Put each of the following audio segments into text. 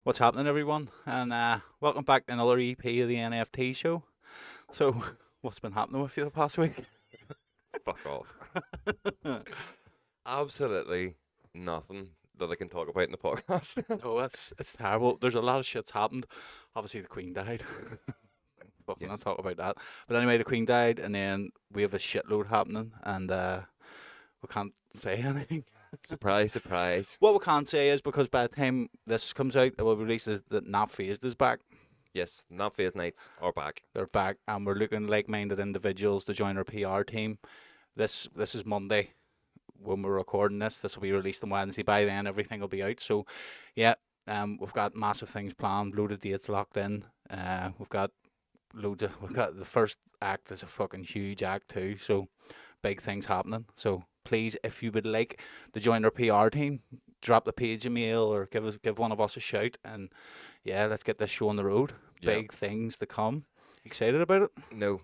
What's happening, everyone? And welcome back to another EP of the NFT Show. So, what's been happening with you the past week? Fuck off. Absolutely nothing that I can talk about in the podcast. No, it's terrible. There's a lot of shit's happened. Obviously, the Queen died. Fucking not Yes. talk about that. But anyway, the Queen died, and then we have a shitload happening, and we can't say anything. Surprise, surprise. What we can say is because by the time this comes out, it will be released that Not Fazed is back. Yes, Not Fazed Nights are back. They're back, and we're looking like-minded individuals to join our PR team. This is Monday when we're recording this. This will be released on Wednesday. By then, everything will be out. So, yeah, we've got massive things planned, load of dates locked in. We've got the first act is a fucking huge act too. So, big things happening. So, please, if you would like to join our PR team, drop the page a mail or give one of us a shout, and yeah, let's get this show on the road. Yeah. Big things to come. Excited about it? No.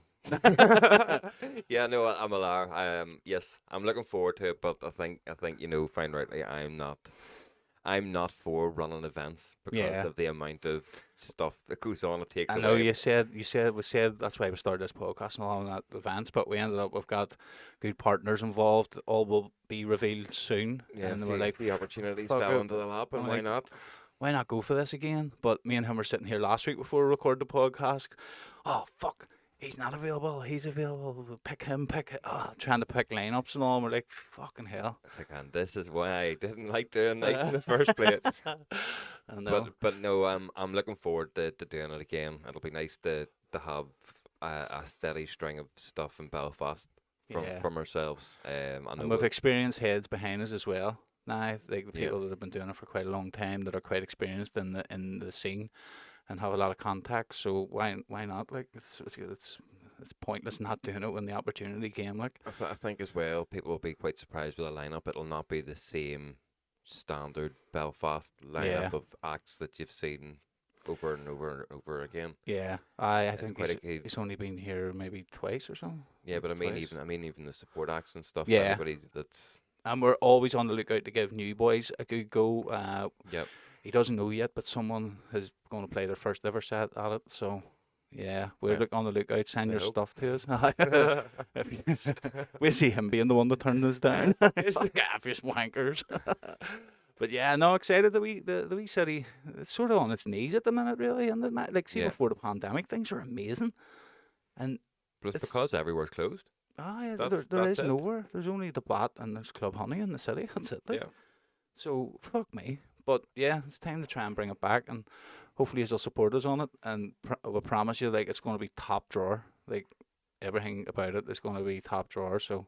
Yeah, no, I'm a liar. Yes, I'm looking forward to it, but I think fine rightly, I'm not for running events because Yeah. of the amount of stuff that goes on. It takes I know away. we said that's why we started this podcast and all that events, but we ended up we've got good partners involved. All will be revealed soon, Yeah, and the, we're like, the opportunities fuck fell it. into the lap, and I'm why like, not? why not go for this again? But me and him were sitting here last week before we recorded the podcast. Oh fuck, he's not available. He's available. We'll pick him. Trying to pick lineups and all. And we're like, fucking hell. It's like, and this is why I didn't like doing nights in the first place. I know. But no, I'm looking forward to doing it again. It'll be nice to have a steady string of stuff in Belfast Yeah. from ourselves. I know And we've experienced heads behind us as well. Now, like the people that have been doing it for quite a long time, that are quite experienced in the scene, and have a lot of contacts. So why not? Like it's pointless not doing it when the opportunity came. Like I think as well, people will be quite surprised with the lineup. It'll not be the same standard Belfast lineup Yeah. of acts that you've seen over and over and over again. yeah, I It's think quite a he's only been here maybe twice or something. Yeah, but I mean Twice. even the support acts and stuff. Yeah. Everybody that's And we're always on the lookout to give new boys a good go. yep. He doesn't know yet, but someone is going to play their first ever set at it. So, yeah, we're Yeah. on the lookout. Send I your hope. stuff to us. We see him being the one to turn this down. Gaffers wankers. But yeah, no, excited that the wee city, it's sort of on its knees at the minute, really. And like, see, Yeah. before the pandemic, things were amazing. And But it's It's- because everywhere's closed. yeah, That's- there that's is it. nowhere. There's only the Bat and there's Club Honey in the city. That's it. Like. Yeah. So fuck me. But yeah, it's time to try and bring it back, and hopefully you'll support us on it. And we'll promise you, like, it's going to be top drawer. Like, everything about it is going to be top drawer. So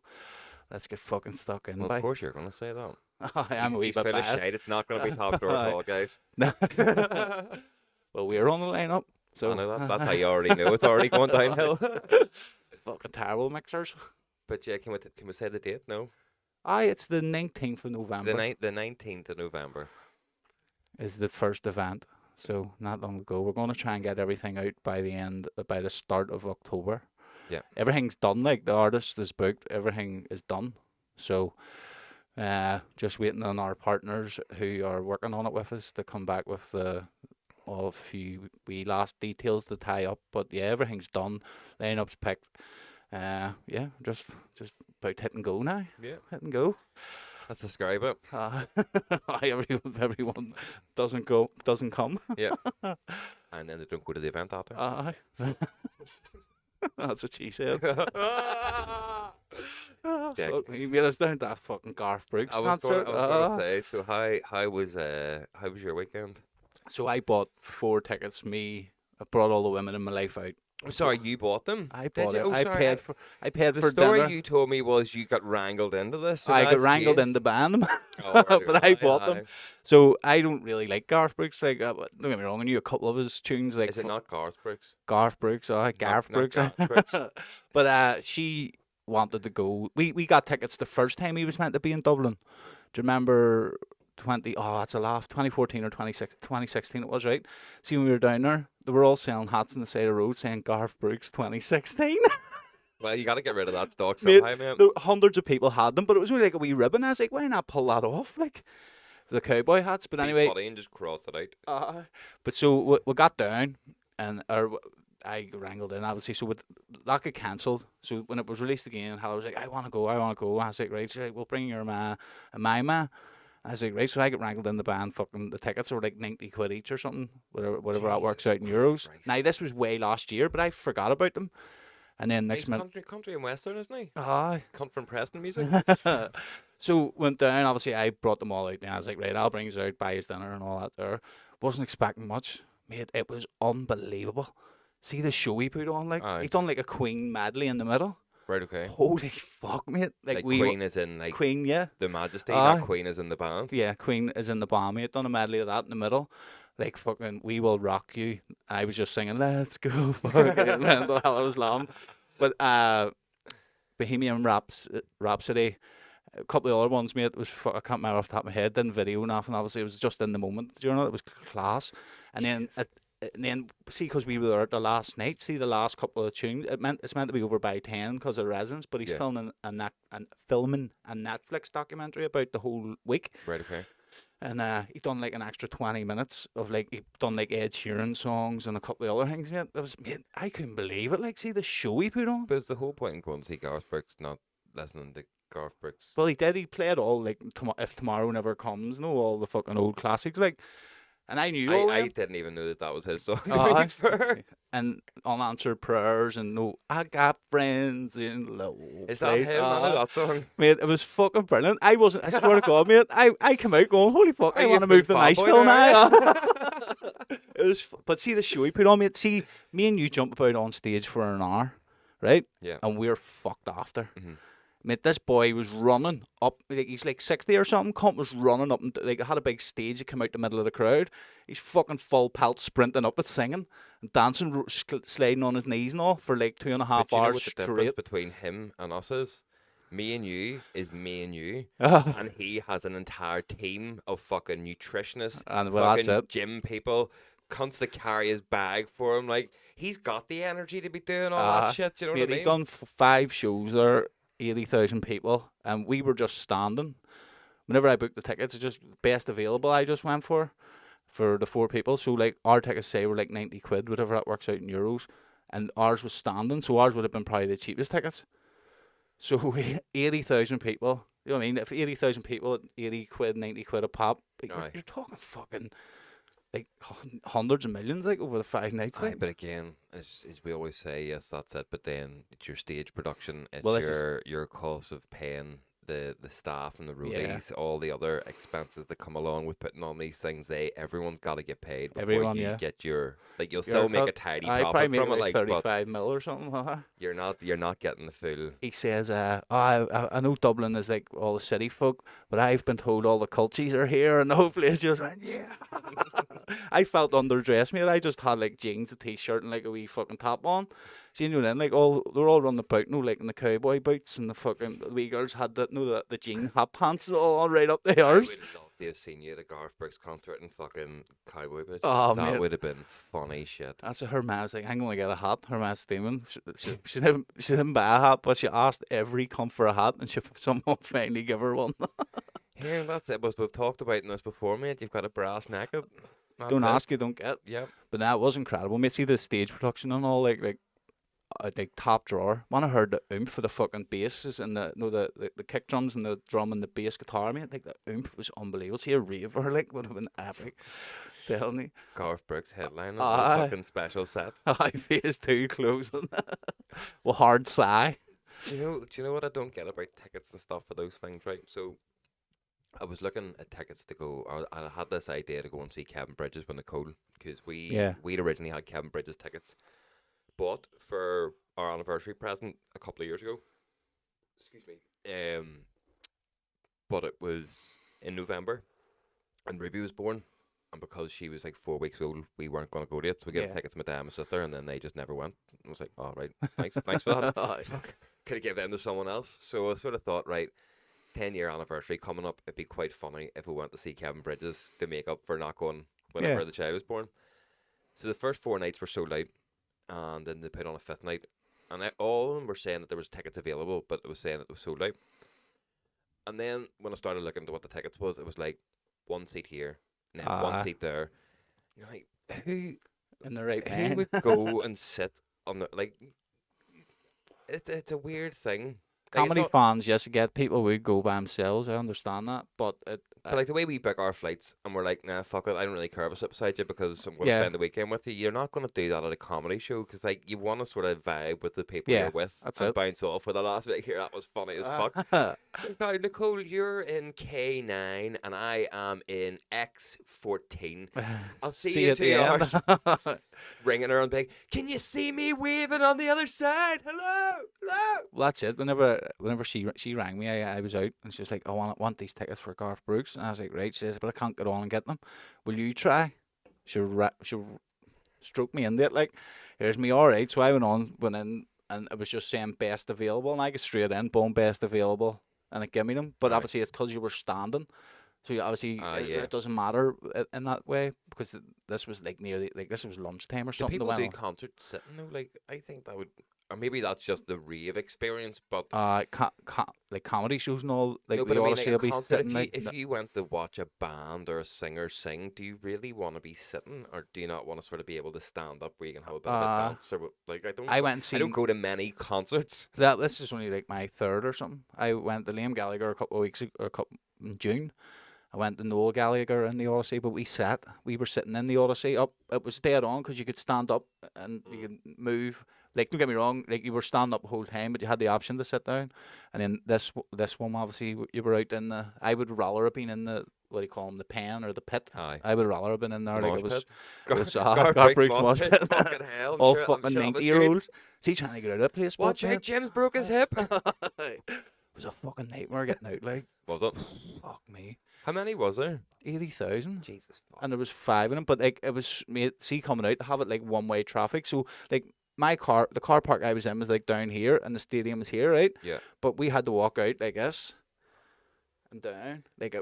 let's get fucking stuck in. Well, by. of course you're going to say that. I'm a wee He's bit full of biased. shite. It's not going to be top drawer at all, guys. Well, we're on the lineup. So I know that's how you already know it's already going downhill. fucking terrible mixers. But yeah, can we say the date? No, Aye, it's the 19th of November. the 19th of November. Is the first event. So not long ago. We're going to try and get everything out by the start of October. Yeah. Everything's done. Like, the artist is booked. Everything is done. So, just waiting on our partners who are working on it with us to come back with all a few wee last details to tie up. But yeah, everything's done. Lineup's picked. Yeah, just about hit and go now. Yeah, Hit and go. let's describe it. Everyone doesn't come. Yeah, and then they don't go to the event after. Aye. That's what she said. Dick. Fuck me, made us down to that fucking Garth Brooks I was concert. going to say. So how was your weekend? So I bought 4 tickets. I brought all the women in my life out. Oh, sorry, you bought them. I Did bought you? it. Oh, I sorry, paid The for story dinner. you told me was you got wrangled into this. So I got that's wrangled yes. into buying them, Oh, right, but I right, bought aye. them. So I don't really like Garth Brooks. Like, don't get me wrong, I knew a couple of his tunes. Like, Is it not Garth Brooks? Garth Brooks? Garth not Brooks. Garth Brooks. But she wanted to go. We got tickets the first time he was meant to be in Dublin. Do you remember 20? Oh, that's a laugh. 2014 or 2016 it was, right? See, when we were down there, they were all selling hats on the side of the road saying Garth Brooks 2016. Well, you got to get rid of that stock Mate, somehow, man. Hundreds of people had them, but it was only like a wee ribbon. I was like, why not pull that off? Like, the cowboy hats. But Be anyway, funny and just cross it out. but so we got down, and I wrangled in, obviously. So that got cancelled. So when it was released again, I was like, I want to go. I was like, right, so we'll bring your ma and my ma. I was like, right, so I got wrangled in the band. Fucking the tickets were like 90 quid each or something, whatever that works out in euros. Christ. Now this was way last year, but I forgot about them. And then next month, Country and Western, isn't he? aye. Come from Preston music. So went down. Obviously, I brought them all out. And I was like, right, I'll bring you out, buy you dinner and all that. There, wasn't expecting much, mate. It was unbelievable. See the show he put on, like Aye. he done like a Queen medley in the middle. Right, okay. Holy fuck, mate! Like Queen is in like Queen, yeah, the Majesty, Aye. not Queen is in the band. yeah. Queen is in the band, mate. Done a medley of that in the middle. Like fucking, we will rock you. I was just singing, let's go, fucking, and the hell I was laughing. But Bohemian Rhapsody, a couple of other ones, mate. Was I can't remember off the top of my head. Didn't video nothing. Obviously, it was just in the moment. You know, it was class. And then see, because we were there the last night. See the last couple of tunes. It's meant to be over by 10 because of residents. But he's Yeah. filming a Netflix documentary about the whole week. Right, okay. And he done like an extra 20 minutes of like he done like Ed Sheeran songs and a couple of other things, mate. Mate, I couldn't believe it. Like, see the show he put on. But it's the whole point in going to see Garth Brooks, not listening to Garth Brooks. Well, he did. He played all like If Tomorrow Never Comes, no, all the fucking old classics, like. And I knew all I them. didn't even know that was his song. Aye. to be fair. And unanswered prayers and no, I got friends in low. Is that him? I know that song. Mate, it was fucking brilliant. I swear to God, mate, I came out going, holy fuck, Are I you want to a big move to bad boy Niceville there, now. It was, but see the show he put on, mate. See, me and you jump about on stage for an hour, right? Yeah. And we're fucked after. Mhm. Mate, this boy was running up, like he's like 60 or something. Cunt was running up, and like had a big stage. He came out the middle of the crowd. He's fucking full pelt sprinting up it, singing and dancing, sliding on his knees and all for like 2.5 But you know hours what the difference straight. between him and us is? Me and you is me and you. and And he has an entire team of fucking nutritionists, well, fucking that's it. gym people, cunts that carry his bag for him. Like, he's got the energy to be doing all that shit. You know Mate, what I he mean? done 5 shows there, 80,000 people, and we were just standing. Whenever I booked the tickets, it's just best available. I just went for the 4 people. So like our tickets say were like 90 quid, whatever that works out in euros, and ours was standing. So ours would have been probably the cheapest tickets. So 80,000 people. You know what I mean? If 80,000 people at 80 quid, 90 quid a pop, like, Aye. you're talking fucking like hundreds of millions like over the 5 nights. Aye, Like. but again, as we always say, yes, that's it. But then it's your stage production, it's Well, this is- your cost of paying the staff and the Yeah. roadies, all the other expenses that come along with putting on these things. Everyone's got to get paid before Everyone, you yeah. get your you'll Your still make a cut. tidy I profit probably make from it, like like, but 35 mil or something like that. you're not getting the full. He says, I know Dublin is like all the city folk, but I've been told all the culties are here, and the whole place just went, yeah. I felt underdressed, mate. I just had like jeans, a t-shirt, and like a wee fucking top on. See, you know, then like they're all running about, you know, like in the cowboy boots, and the wee girls had the jean hot pants all right up the I would arse. have loved to have seen you at a Garth Brooks concert in fucking cowboy boots. Oh, that mate. would have been funny shit. That's what her man's like, I'm going to get a hat. Her man's steaming. She didn't buy a hat, but she asked every cunt for a hat, and someone finally give her one. Here, that's it. But we've talked about this before, mate. You've got a brass neck. Don't ask, you don't get. Yep. But that was incredible. Mate, see the stage production and all, like top drawer. When I heard the oomph for the fucking basses and the kick drums and the drum and the bass guitar, mate, like the oomph was unbelievable. See a raver, like, would have been epic. Telling me. Garth Brooks headline Aye. fucking special set. I face too close. Well, hard sigh. Do you know what I don't get about tickets and stuff for those things, right? So I was looking at tickets to go, or I had this idea to go and see Kevin Bridges when the cold, because we'd originally had Kevin Bridges tickets bought for our anniversary present a couple of years ago. Excuse me. But it was in November, and Ruby was born, and because she was like 4 weeks old, we weren't going to go to it, so we gave Yeah. tickets to my dad and my sister, and then they just never went. I was like, all right, thanks for that. Fuck. Could have given them to someone else. So I sort of thought, right, 10-year anniversary coming up, it'd be quite funny if we went to see Kevin Bridges to make up for not going whenever Yeah. the child was born. So the first 4 nights were sold out, and then they put on a 5th night, and all of them were saying that there was tickets available, but it was saying that it was sold out. And then when I started looking into what the tickets was, it was like one seat here, and then one seat there. You're like, who in the right who man. would go and sit on the like? It's a weird thing. Like, Comedy fans, yes, get people would go by themselves. I understand that, but But like the way we book our flights, and we're like, nah, fuck it, I don't really care if I sit beside you because I'm going to spend the weekend with you. You're not going to do that at a comedy show because like you want to sort of vibe with the people you're with and bounce off. With the last bit here, that was funny as fuck. Now, Nicole, you're in K9 and I am in X14. I'll see you in 2 hours. Ringing her on big. Can you see me waving on the other side? Hello, hello. Well, that's it. Whenever she rang me, I was out and she was like, I want these tickets for Garth Brooks. And I was like, right. She says, but I can't get on and get them. Will you try? She'll stroke me into it. Like, here's me, all right. So I went in, and it was just saying best available. And I got straight in, boom, best available. And it gave me them. But obviously, it's because you were standing. So obviously, it doesn't matter in that way because this was like this was lunchtime or something. Do people do concerts sitting though? Like, I think that would. Or maybe that's just the rave experience, but like comedy shows and all, like no, the Odyssey will be sitting. If you went to watch a band or a singer sing, do you really want to be sitting, or do you not want to sort of be able to stand up where you can have a bit of a dance? Or like I don't go to many concerts. This is only like my third or something. I went to Liam Gallagher a couple of weeks ago, in June. I went to Noel Gallagher in the Odyssey, but we were sitting in the Odyssey up. It was dead on because you could stand up and you could move. Like, don't get me wrong, like you were standing up the whole time, but you had the option to sit down. And then this one, obviously, you were out in the. I would rather have been in the, what do you call them, the pen or the pit. Aye. I would rather have been in there. Mosh Like it was. pit. Garth Brooks mosh pit. Fucking hell! All fucking 90-year-olds. See, trying to get out of that place. Watch out, Jim's broke his hip. It was a fucking nightmare getting out. Like, was it? Fuck me. How many was there? 80,000. Jesus. Fuck. And there was 5 of them, but like it was, mate, see, coming out to have it like one-way traffic. So like the car park I was in was like down here, and the stadium was here, right? Yeah. But we had to walk out like this and down. Like,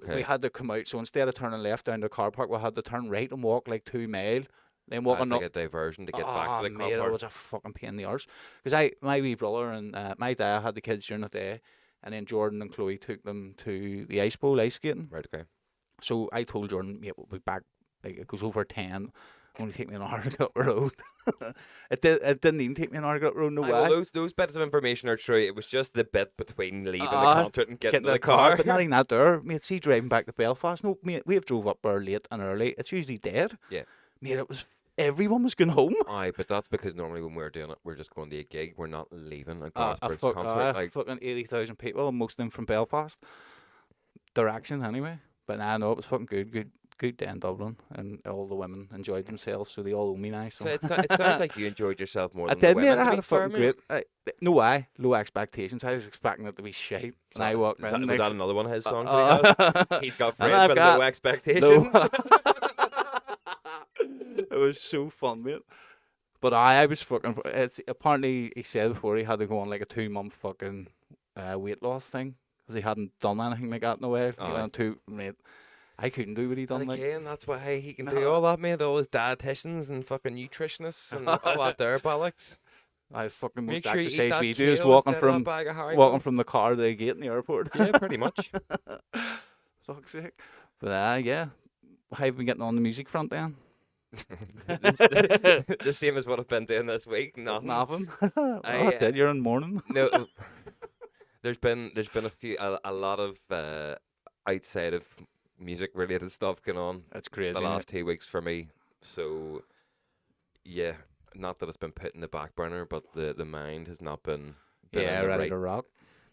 we had to come out. So instead of turning left down the car park, we had to turn right and walk like 2 miles. Then walking up. Like a diversion to get back to the car park. park. It was a fucking pain in the arse. Because my wee brother and my dad had the kids during the day, and then Jordan and Chloe took them to the ice bowl ice skating. Right. Okay. So I told Jordan, mate, we'll be back. Like, it goes over 10. Only take me an hour to get up the road. It didn't even take me an hour to get up the road. No way. Well, those bits of information are true. It was just the bit between leaving the concert and getting to the car. But not even that there. Mate, see, driving back to Belfast. No, mate, we have drove up there late and early. It's usually dead. Yeah. Mate, everyone was going home. Aye, but that's because normally when we're doing it, we're just going to a gig. We're not leaving a concert. Fucking 80,000 people, most of them from Belfast. Direction, anyway. But nah, no, it was fucking good day in Dublin, and all the women enjoyed themselves, so they all owe me now. So it sounds like you enjoyed yourself more than the women. I did, mate. I had a fucking great. No way, low expectations. I was expecting it to be shit, and I walked in. Was that another one of his songs? He's got praise for low expectations. It was so fun, mate. But I was fucking. Apparently he said before he had to go on like a 2-month fucking weight loss thing because he hadn't done anything like that in a way. He went to, mate. I couldn't do what he done. And again, that's why he can do all that, mate. All his dietitians and fucking nutritionists and all that there, bollocks. I fucking most exercise we do is walking from the car to the gate in the airport. Yeah, pretty much. Fuck's sake. But yeah. How have you been getting on the music front then? The same as what I've been doing this week. Nothing. I said you're in mourning. No, there's been a lot of outside of music related stuff going on. That's crazy. The last 2 weeks for me. So yeah, not that it's been put in the back burner, but the mind has not been ready to rock.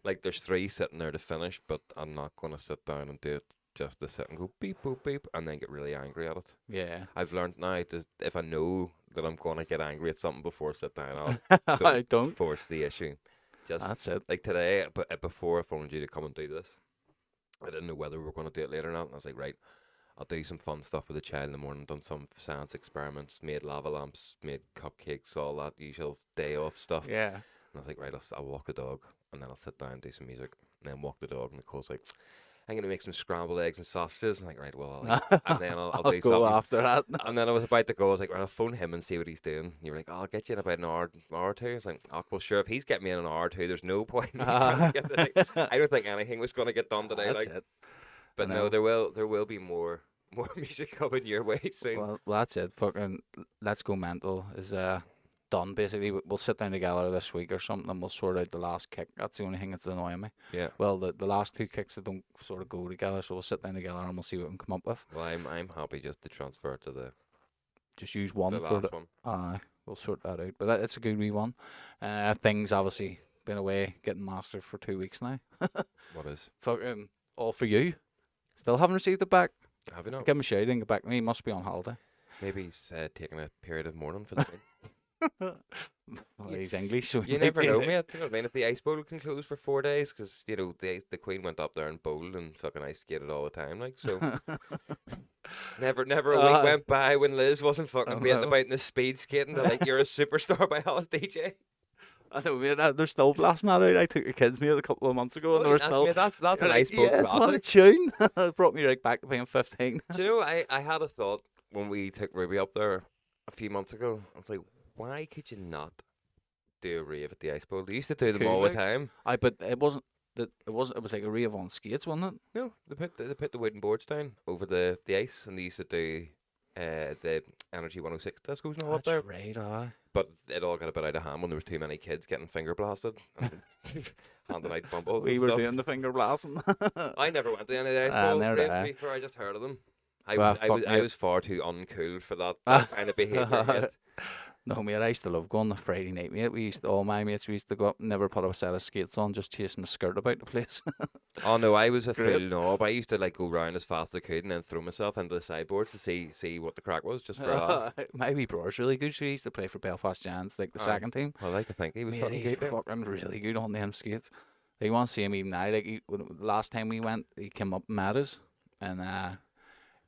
Like there's 3 sitting there to finish, but I'm not going to sit down and do it just to sit and go beep boop beep and then get really angry at it. Yeah, I've learned now that if I know that I'm going to get angry at something before I sit down, I don't force the issue. That's it. Like today, but before I phoned you to come and do this, I didn't know whether we were going to do it later or not. And I was like, right, I'll do some fun stuff with the child in the morning. Done some science experiments, made lava lamps, made cupcakes, all that usual day off stuff. Yeah. And I was like, right, I'll walk the dog, and then I'll sit down and do some music, and then walk the dog. And Nicole's like, I'm going to make some scrambled eggs and sausages. I'm like, right, well, and then I'll do go something. After that. And then I was about to go. I was like, right, I'll phone him and see what he's doing. You were like, I'll get you in about an hour or two. I was like, oh, well, sure, if he's getting me in an hour or two, there's no point. I don't think anything was going to get done today. That's it. But no, there will be more music coming your way soon. Well, that's it. Fucking Let's Go Mental is done basically. We'll sit down together this week or something, and we'll sort out the last kick. That's the only thing that's annoying me. Yeah. Well, the last two kicks that don't sort of go together, so we'll sit down together and we'll see what we can come up with. Well, I'm happy just to transfer to the. Just use one. The last one. We'll sort that out. But it's a good wee one. Things obviously been away getting mastered for 2 weeks now. What is? Fucking all for you. Still haven't received it back. Have you not? Give him a shout. He didn't get back to me. He must be on holiday. Maybe he's taking a period of mourning for the thing. Well, he's English, so You never know, mate. You know what I mean? If the ice bowl can close for 4 days, because the Queen went up there and bowled and fucking ice skated all the time, like so. never a week went by when Liz wasn't fucking beating about in the speed skating to like you're a superstar by Alice DJ. I know, mate. They're still blasting that out. I took the kids mate a couple of months ago, and they were still. Mate, that's an ice bowl classic. What a tune! It brought me right back to being 15. Do you know? I had a thought when we took Ruby up there a few months ago. I was like, why could you not do a rave at the ice bowl? They used to do them all the time. But it wasn't. It was like a rave on skates, wasn't it? No, they put the wooden boards down over the ice, and they used to do the Energy 106 discos and all up there. That's right, But it all got a bit out of hand when there was too many kids getting finger blasted and handing out bumbles. We were doing the finger blasting. I never went to any of the ice bowl raves before. I just heard of them. I was far too uncool for that kind of behaviour. Yet. No, mate, I used to love going the Friday night, mate. All my mates, we used to go up, never put a set of skates on, just chasing the skirt about the place. Oh no, I was a full knob. I used to like go round as fast as I could and then throw myself into the sideboards to see what the crack was, just for a laugh. My wee brother's really good. He used to play for Belfast Giants, like the second team. Well, I like to think he was fucking really good on them skates. They want to see him even now. Like last time we went, he came up and met us, and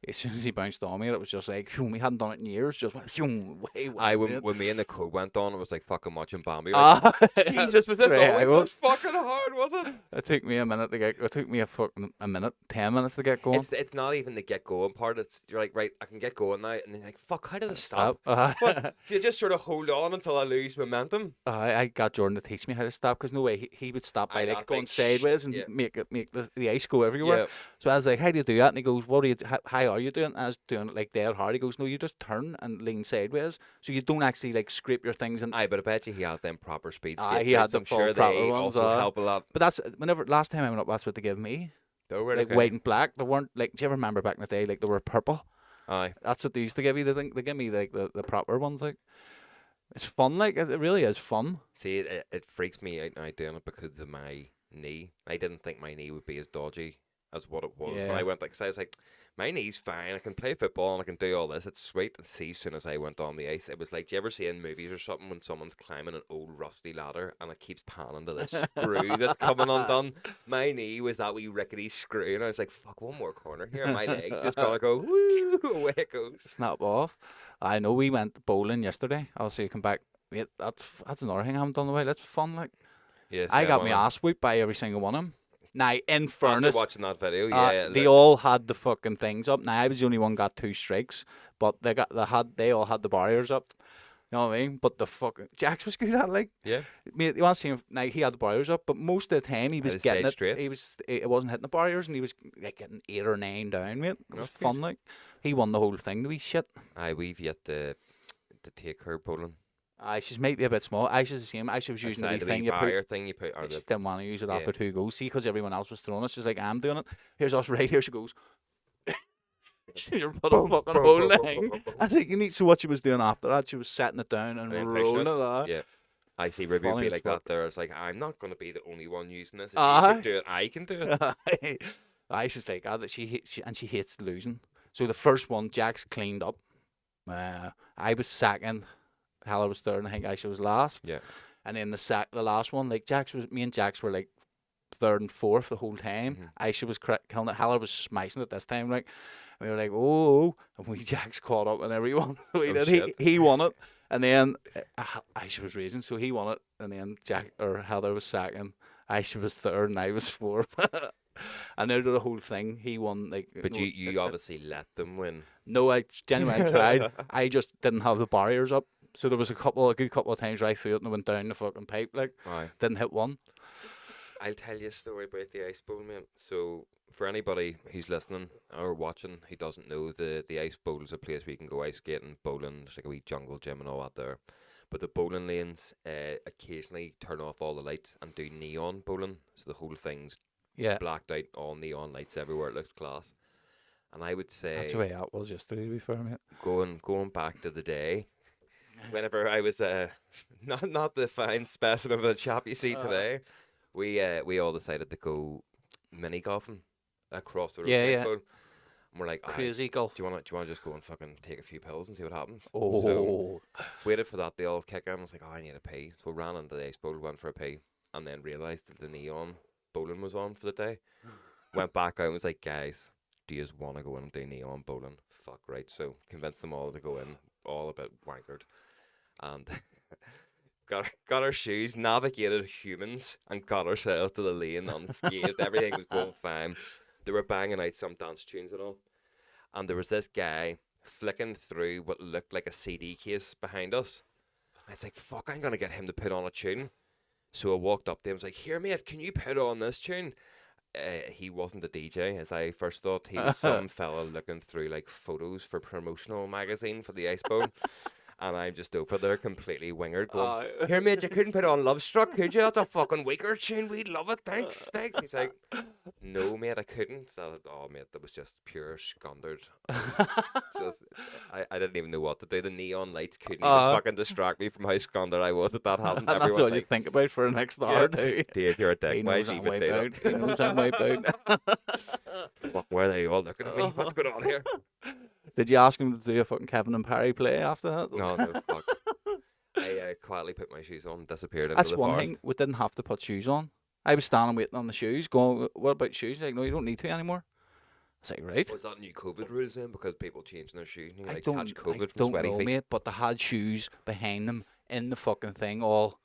as soon as he bounced on me, it was just like, we hadn't done it in years. Just went, way. When me and the code went on, it was like fucking watching Bambi. Like, Jesus, was this right, it was fucking hard, was it? It took me a minute to get. It took me a minute, 10 minutes to get going. It's not even the get going part. You're like, right, I can get going now, and then you're like, fuck, how did it stop? But do you just sort of hold on until I lose momentum? I got Jordan to teach me how to stop, because no way he would stop by like going sideways and make the ice go everywhere. Yeah. So I was like, how do you do that? And he goes, what do you? How are you doing? And I was doing it like dead hard. He goes, no, you just turn and lean sideways, so you don't actually like scrape your things. And but I bet you he has them proper speed. He had the full proper ones. Also help a lot. But that's last time I went up, that's what they gave me. Like white and black. They weren't like. Do you ever remember back in the day? Like they were purple. Aye. That's what they used to give you. They give me like the proper ones. Like it's fun. Like it really is fun. See, it freaks me out now doing it because of my knee. I didn't think my knee would be as dodgy as what it was when I went. Like, 'cause I was like, my knee's fine. I can play football and I can do all this. It's sweet. And see, as soon as I went on the ice, it was like, do you ever see in movies or something when someone's climbing an old rusty ladder and it keeps panning to this screw that's coming undone? My knee was that wee rickety screw, and I was like, fuck, one more corner here. My leg just gotta go, woo, away it goes. Snap off. I know we went bowling yesterday. I'll see you come back. Mate, that's another thing I haven't done in a while. That's fun. Like, yes, I got my ass whipped by every single one of them. Now, in fairness, after watching that video, they all had the fucking things up. Now, I was the only one got 2 strikes, but they all had the barriers up. You know what I mean? But the fucking Jax was good at it, like. Yeah. Mate, you want to see him? Now he had the barriers up, but most of the time he was getting it. Straight. It wasn't hitting the barriers, and he was like getting 8 or 9 down. Mate, it was fun. Good. Like he won the whole thing. The wee shit. We've yet to take her bowling. She's maybe a bit small. She's the same. She was using the thing you put. She didn't want to use it after 2 goals. See, because everyone else was throwing it. She's like, I'm doing it. Here's us right here. She goes. You're put a fucking whole thing. I think you need to what she was doing after that. She was setting it down and rolling it. Yeah. I see Ruby would be like that there. It's like, I'm not going to be the only one using this. If you can do it, I can do it. She's like that. She hates losing. So the first one, Jax cleaned up. I was second. Heller was third, and I think Aisha was last. Yeah. And then the last one, like me and Jax were like third and fourth the whole time. Mm-hmm. Aisha was killing it. Heller was smashing it this time. Like we were like, oh, and we Jax caught up and everyone. He won it, and then Aisha was racing, so he won it, and then Heather was second. Aisha was third, and I was fourth. And out of the whole thing, he won. Like, but you obviously let them win. No, I genuinely tried. I just didn't have the barriers up. So there was a good couple of times where I threw it and it went down the fucking pipe. Like, didn't hit one. I'll tell you a story about the ice bowl, mate. So, for anybody who's listening or watching who doesn't know, the ice bowl is a place where you can go ice skating, bowling. There's like a wee jungle gym and all that there. But the bowling lanes occasionally turn off all the lights and do neon bowling. So the whole thing's blacked out, all neon lights everywhere. It looks class. And I would say... That's the way that was yesterday, to be fair, mate. Going back to the day, whenever I was not the fine specimen of a chap you see today, we all decided to go mini golfing across the road. Yeah. And we're like, crazy golf. Do you want to just go and fucking take a few pills and see what happens? Oh. So waited for that. They all kick in. I was like, I need a pee. So ran into the ice bowl, went for a pee, and then realised that the neon bowling was on for the day. Went back out and was like, guys, do you just want to go in and do neon bowling? Fuck right. So convinced them all to go in, all a bit wankered, and got our shoes, navigated humans, and got ourselves to the lane unscathed. Everything was going fine. They were banging out some dance tunes and all, and there was this guy flicking through what looked like a CD case behind us. I was like, fuck, I'm gonna get him to put on a tune. So I walked up to him, I was like, here mate, can you put on this tune? He wasn't a DJ, as I first thought. He was some fella looking through like photos for promotional magazine for the ice bowl. And I'm just over there completely wingered going, here mate, you couldn't put on Love Struck, could you? That's a fucking weaker tune, we'd love it, thanks. He's like, no mate, I couldn't. So, oh mate, that was just pure scundered. I didn't even know what to do. The neon lights couldn't even fucking distract me from how scundered I was at that happened. That's Everyone all you think about for the next hour, too. Dave, you're a dick. He Why knows did you I'm even do wiped that? out. He knows I'm wiped out. Fuck, why are they all looking at me? What's going on here? Did you ask him to do a fucking Kevin and Parry play after that? No, fuck. I quietly put my shoes on and disappeared into That's the one forest. thing. We didn't have to put shoes on. I was standing waiting on the shoes, going, what about shoes? Like, no, you don't need to anymore. I was like, right. Was that new COVID rules then? Because people changing their shoes and you I like don't, catch COVID I from don't sweaty know, feet? mate, but they had shoes behind them in the fucking thing, all,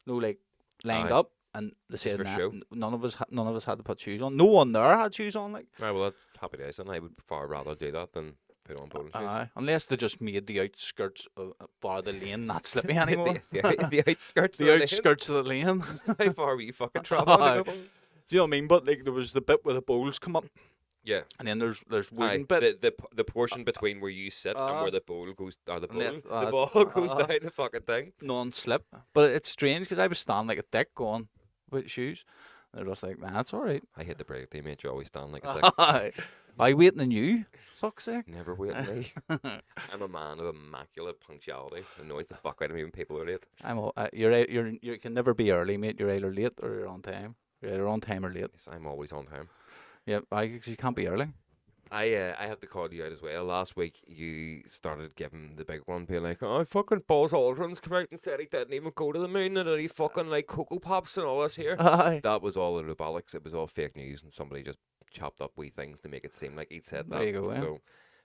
like, lined Aye. up. And they said, for nah, show. none of us had to put shoes on. No one there had shoes on, like. Right, well, that's happy days, and I would far rather do that than put on bowling shoes. Unless they just made the outskirts of bar the lane not slippy anymore. the outskirts. The outskirts of the lane. How far were you fucking traveling? Do you know what I mean? But like there was the bit where the bowls come up. Yeah. And then there's wooden Aye, bit. the portion between where you sit and where the bowl goes, or the and ball goes down the fucking thing. Non-slip. But it's strange because I was standing like a dick going with shoes. They're just like, man, it's all right. I hate the break. They made you always stand like a dick. I waiting on you. Fuck's sake. Never wait on me. I'm a man of immaculate punctuality. It annoys the fuck out of me when people are late. You can never be early, mate. You're either late or you're on time. You're either on time or late. Yes, I'm always on time. Yeah, because you can't be early. I have to call you out as well. Last week you started giving the big one, being like, "Oh, fucking Buzz Aldrin's come out and said he didn't even go to the moon, and that he fucking like Cocoa Pops and all this here." Aye. That was all the bollocks. It was all fake news, and somebody just chopped up wee things to make it seem like he'd said that. There you go. Yeah. So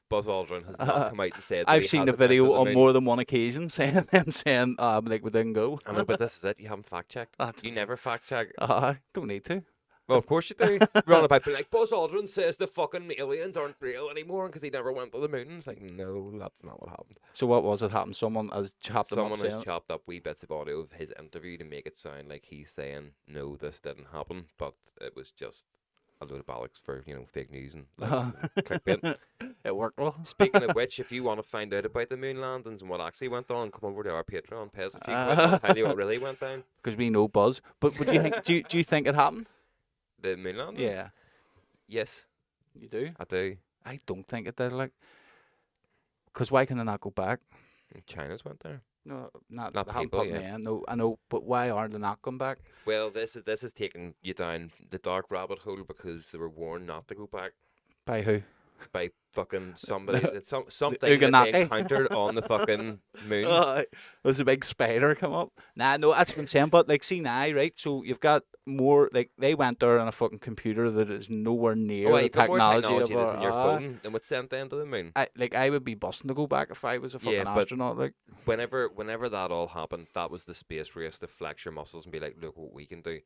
Buzz Aldrin has not come out and said. That I've he seen the hasn't been to video the on moon. more than one occasion saying like we didn't go. I know, but this is it. You haven't fact checked. You never fact check. Don't need to. Well, of course you do. We're on about being like, Buzz Aldrin says the fucking aliens aren't real anymore because he never went to the moon. It's like, no, that's not what happened. So what was it happened? Someone has chopped Someone them up. has chopped up wee bits of audio of his interview to make it sound like he's saying, no, this didn't happen, but it was just a load of bollocks for, fake news and clickbait. It worked well. Speaking of which, if you want to find out about the moon landings and what actually went on, come over to our Patreon, pay us a few quid, I'll tell you what really went down. Because we know Buzz. But would you think, do you think it happened? The moon landings? Yeah. Yes. You do? I do. I don't think it did, like. Because why can they not go back? China's went there. No, not They haven't people, put yeah. me in. No, I know, but why aren't they not come back? Well, this is taking you down the dark rabbit hole because they were warned not to go back By who? by fucking somebody. Something that Uganaki? they encountered on the fucking moon. There's a big spider come up. Nah, no, that's what I'm saying. But like, see now, right? So you've got more. Like they went there on a fucking computer that is nowhere near Oh, the you've got more technology technology of that's our. in your phone than what's sent them to the moon. I would be busting to go back if I was a fucking Yeah, but astronaut. Like, Whenever that all happened, that was the space race to flex your muscles and be like, look what we can do.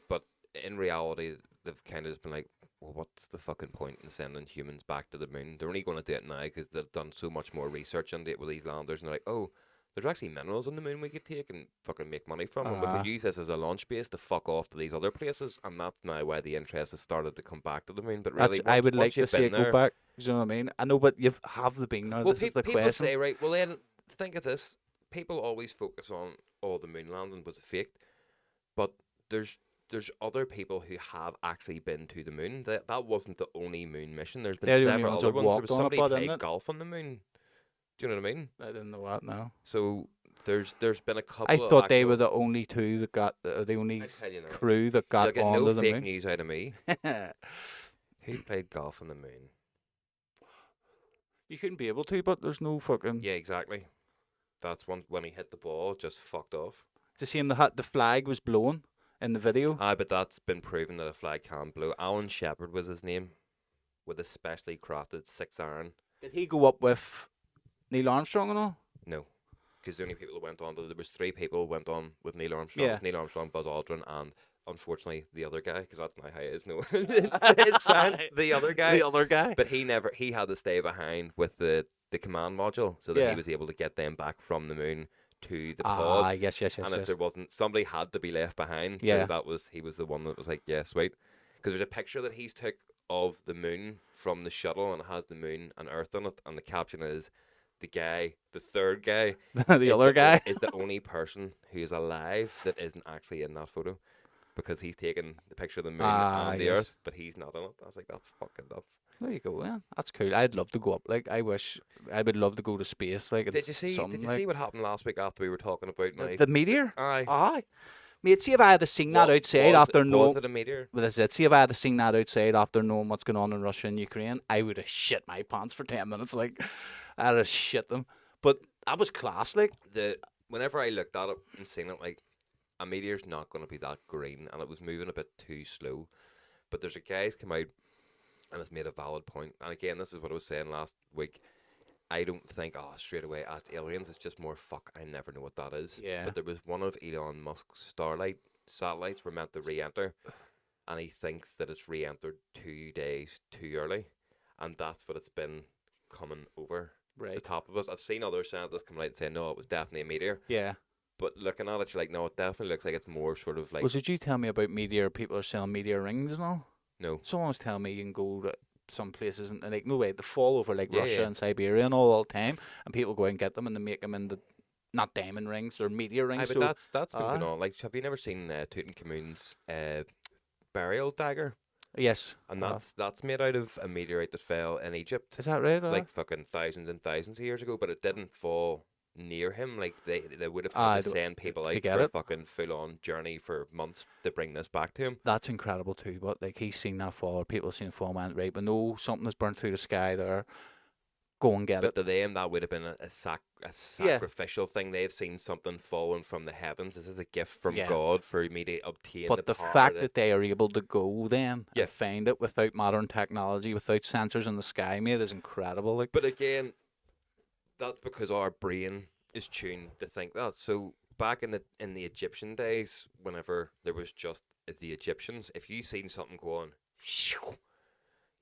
But in reality, they've kind of just been like, well, what's the fucking point in sending humans back to the moon? They're only going to do it now because they've done so much more research into it with these landers, and they're like, oh, there's actually minerals on the moon we could take and fucking make money from, and we could use this as a launch base to fuck off to these other places, and that's now why the interest has started to come back to the moon. But really, I would like once to you've see been it there, go back. You know what I mean? I know, but you've been there. well, This is the people question. say, right, well then, think of this. People always focus on, oh, the moon landing was a fake, but there's other people who have actually been to the moon. That wasn't the only moon mission. There's been several other ones. There was somebody played golf on the moon. Do you know what I mean? I didn't know that. No. So there's been a couple. I thought they were the only two that got the only crew that got get onto no the fake moon. news out of me. Who played golf on the moon? You couldn't be able to, but there's no fucking. Yeah, exactly. That's when he hit the ball, just fucked off. To see him, the flag was blown in the video. Aye, but that's been proven that a flag can blow. Alan Shepard was his name, with a specially crafted 6-iron. Did he go up with Neil Armstrong and all? No, because the only people that went on, there was 3 people who went on with Neil Armstrong. Yeah. Neil Armstrong, Buzz Aldrin, and unfortunately the other guy, because that's my how it is. No, it sounds the other guy. The other guy. But he had to stay behind with the command module so that Yeah. he was able to get them back from the moon to the pod. Yes. And if there wasn't, somebody had to be left behind. Yeah. So he was the one that was like, yeah, sweet. Because there's a picture that he's took of the moon from the shuttle, and it has the moon and Earth on it, and the caption is, the third guy, the other guy is the only person who is alive that isn't actually in that photo, because he's taken the picture of the moon and the Earth, but he's not in it. I was like, that's fucking nuts. There you go. Yeah, that's cool. I'd love to go up. Like, I would love to go to space. Like, Did you see what happened last week after we were talking about the meteor? Aye. Mate, see if I had seen that outside after knowing. Was it a meteor? Well, that's it. See if I had seen that outside after knowing what's going on in Russia and Ukraine, I would have shit my pants for 10 minutes. Like, I'd have shit them. But that was class. Like, whenever I looked at it and seen it, like, a meteor's not going to be that green, and it was moving a bit too slow. But there's a guy's come out and has made a valid point. And again, this is what I was saying last week. I don't think, straight away, it's aliens. It's just more, I never know what that is. Yeah. But there was one of Elon Musk's Starlight satellites were meant to re-enter, and he thinks that it's re-entered 2 days too early, and that's what it's been coming over the top of us. I've seen other scientists come out and say, no, it was definitely a meteor. Yeah. But looking at it, you're like, no, it definitely looks like it's more sort of like... Did you tell me about meteor, people are selling meteor rings and all? No. Someone was telling me you can go to some places and like, no way, they fall over like Russia yeah. and Siberia and all the time, and people go and get them and they make them into, not diamond rings, they're meteor rings. Aye, but that's been going on. Like, have you never seen Tutankhamun's burial dagger? Yes. And that's made out of a meteorite that fell in Egypt. Is that right? Like fucking thousands and thousands of years ago, but it didn't fall near him. Like they would have had to send people out for a fucking full-on journey for months to bring this back to him. That's incredible too, but like he's seen that fall, or people have seen it fall, man, right? But no, something has burnt through the sky there. Go and get it. But to them, that would have been a sacrificial thing. They've seen something falling from the heavens. This is a gift from God for me to obtain. But the fact that they are able to go then and find it without modern technology, without sensors in the sky, mate, is incredible. Like, but again, that's because our brain is tuned to think that. So back in the Egyptian days, whenever there was just the Egyptians, if you seen something going,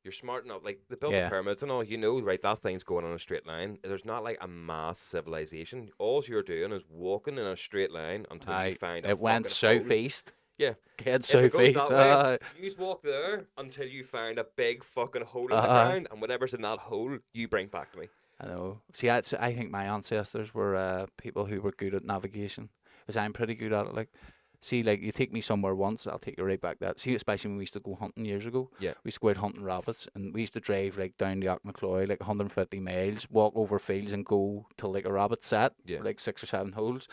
you're smart enough. Like they built the pyramids and all, you know, right? That thing's going on a straight line. There's not like a mass civilization. All you're doing is walking in a straight line until you find it went southeast. Yeah, head southeast. You just walk there until you find a big fucking hole in the ground, and whatever's in that hole, you bring back to me. I know. See, I think my ancestors were people who were good at navigation, because I'm pretty good at it. Like, see, like you take me somewhere once, I'll take you right back there. See, especially when we used to go hunting years ago. Yeah. We used to go out hunting rabbits, and we used to drive like down to Auchnacloy, like 150 miles, walk over fields and go to like a rabbit set, for like 6 or 7 holes,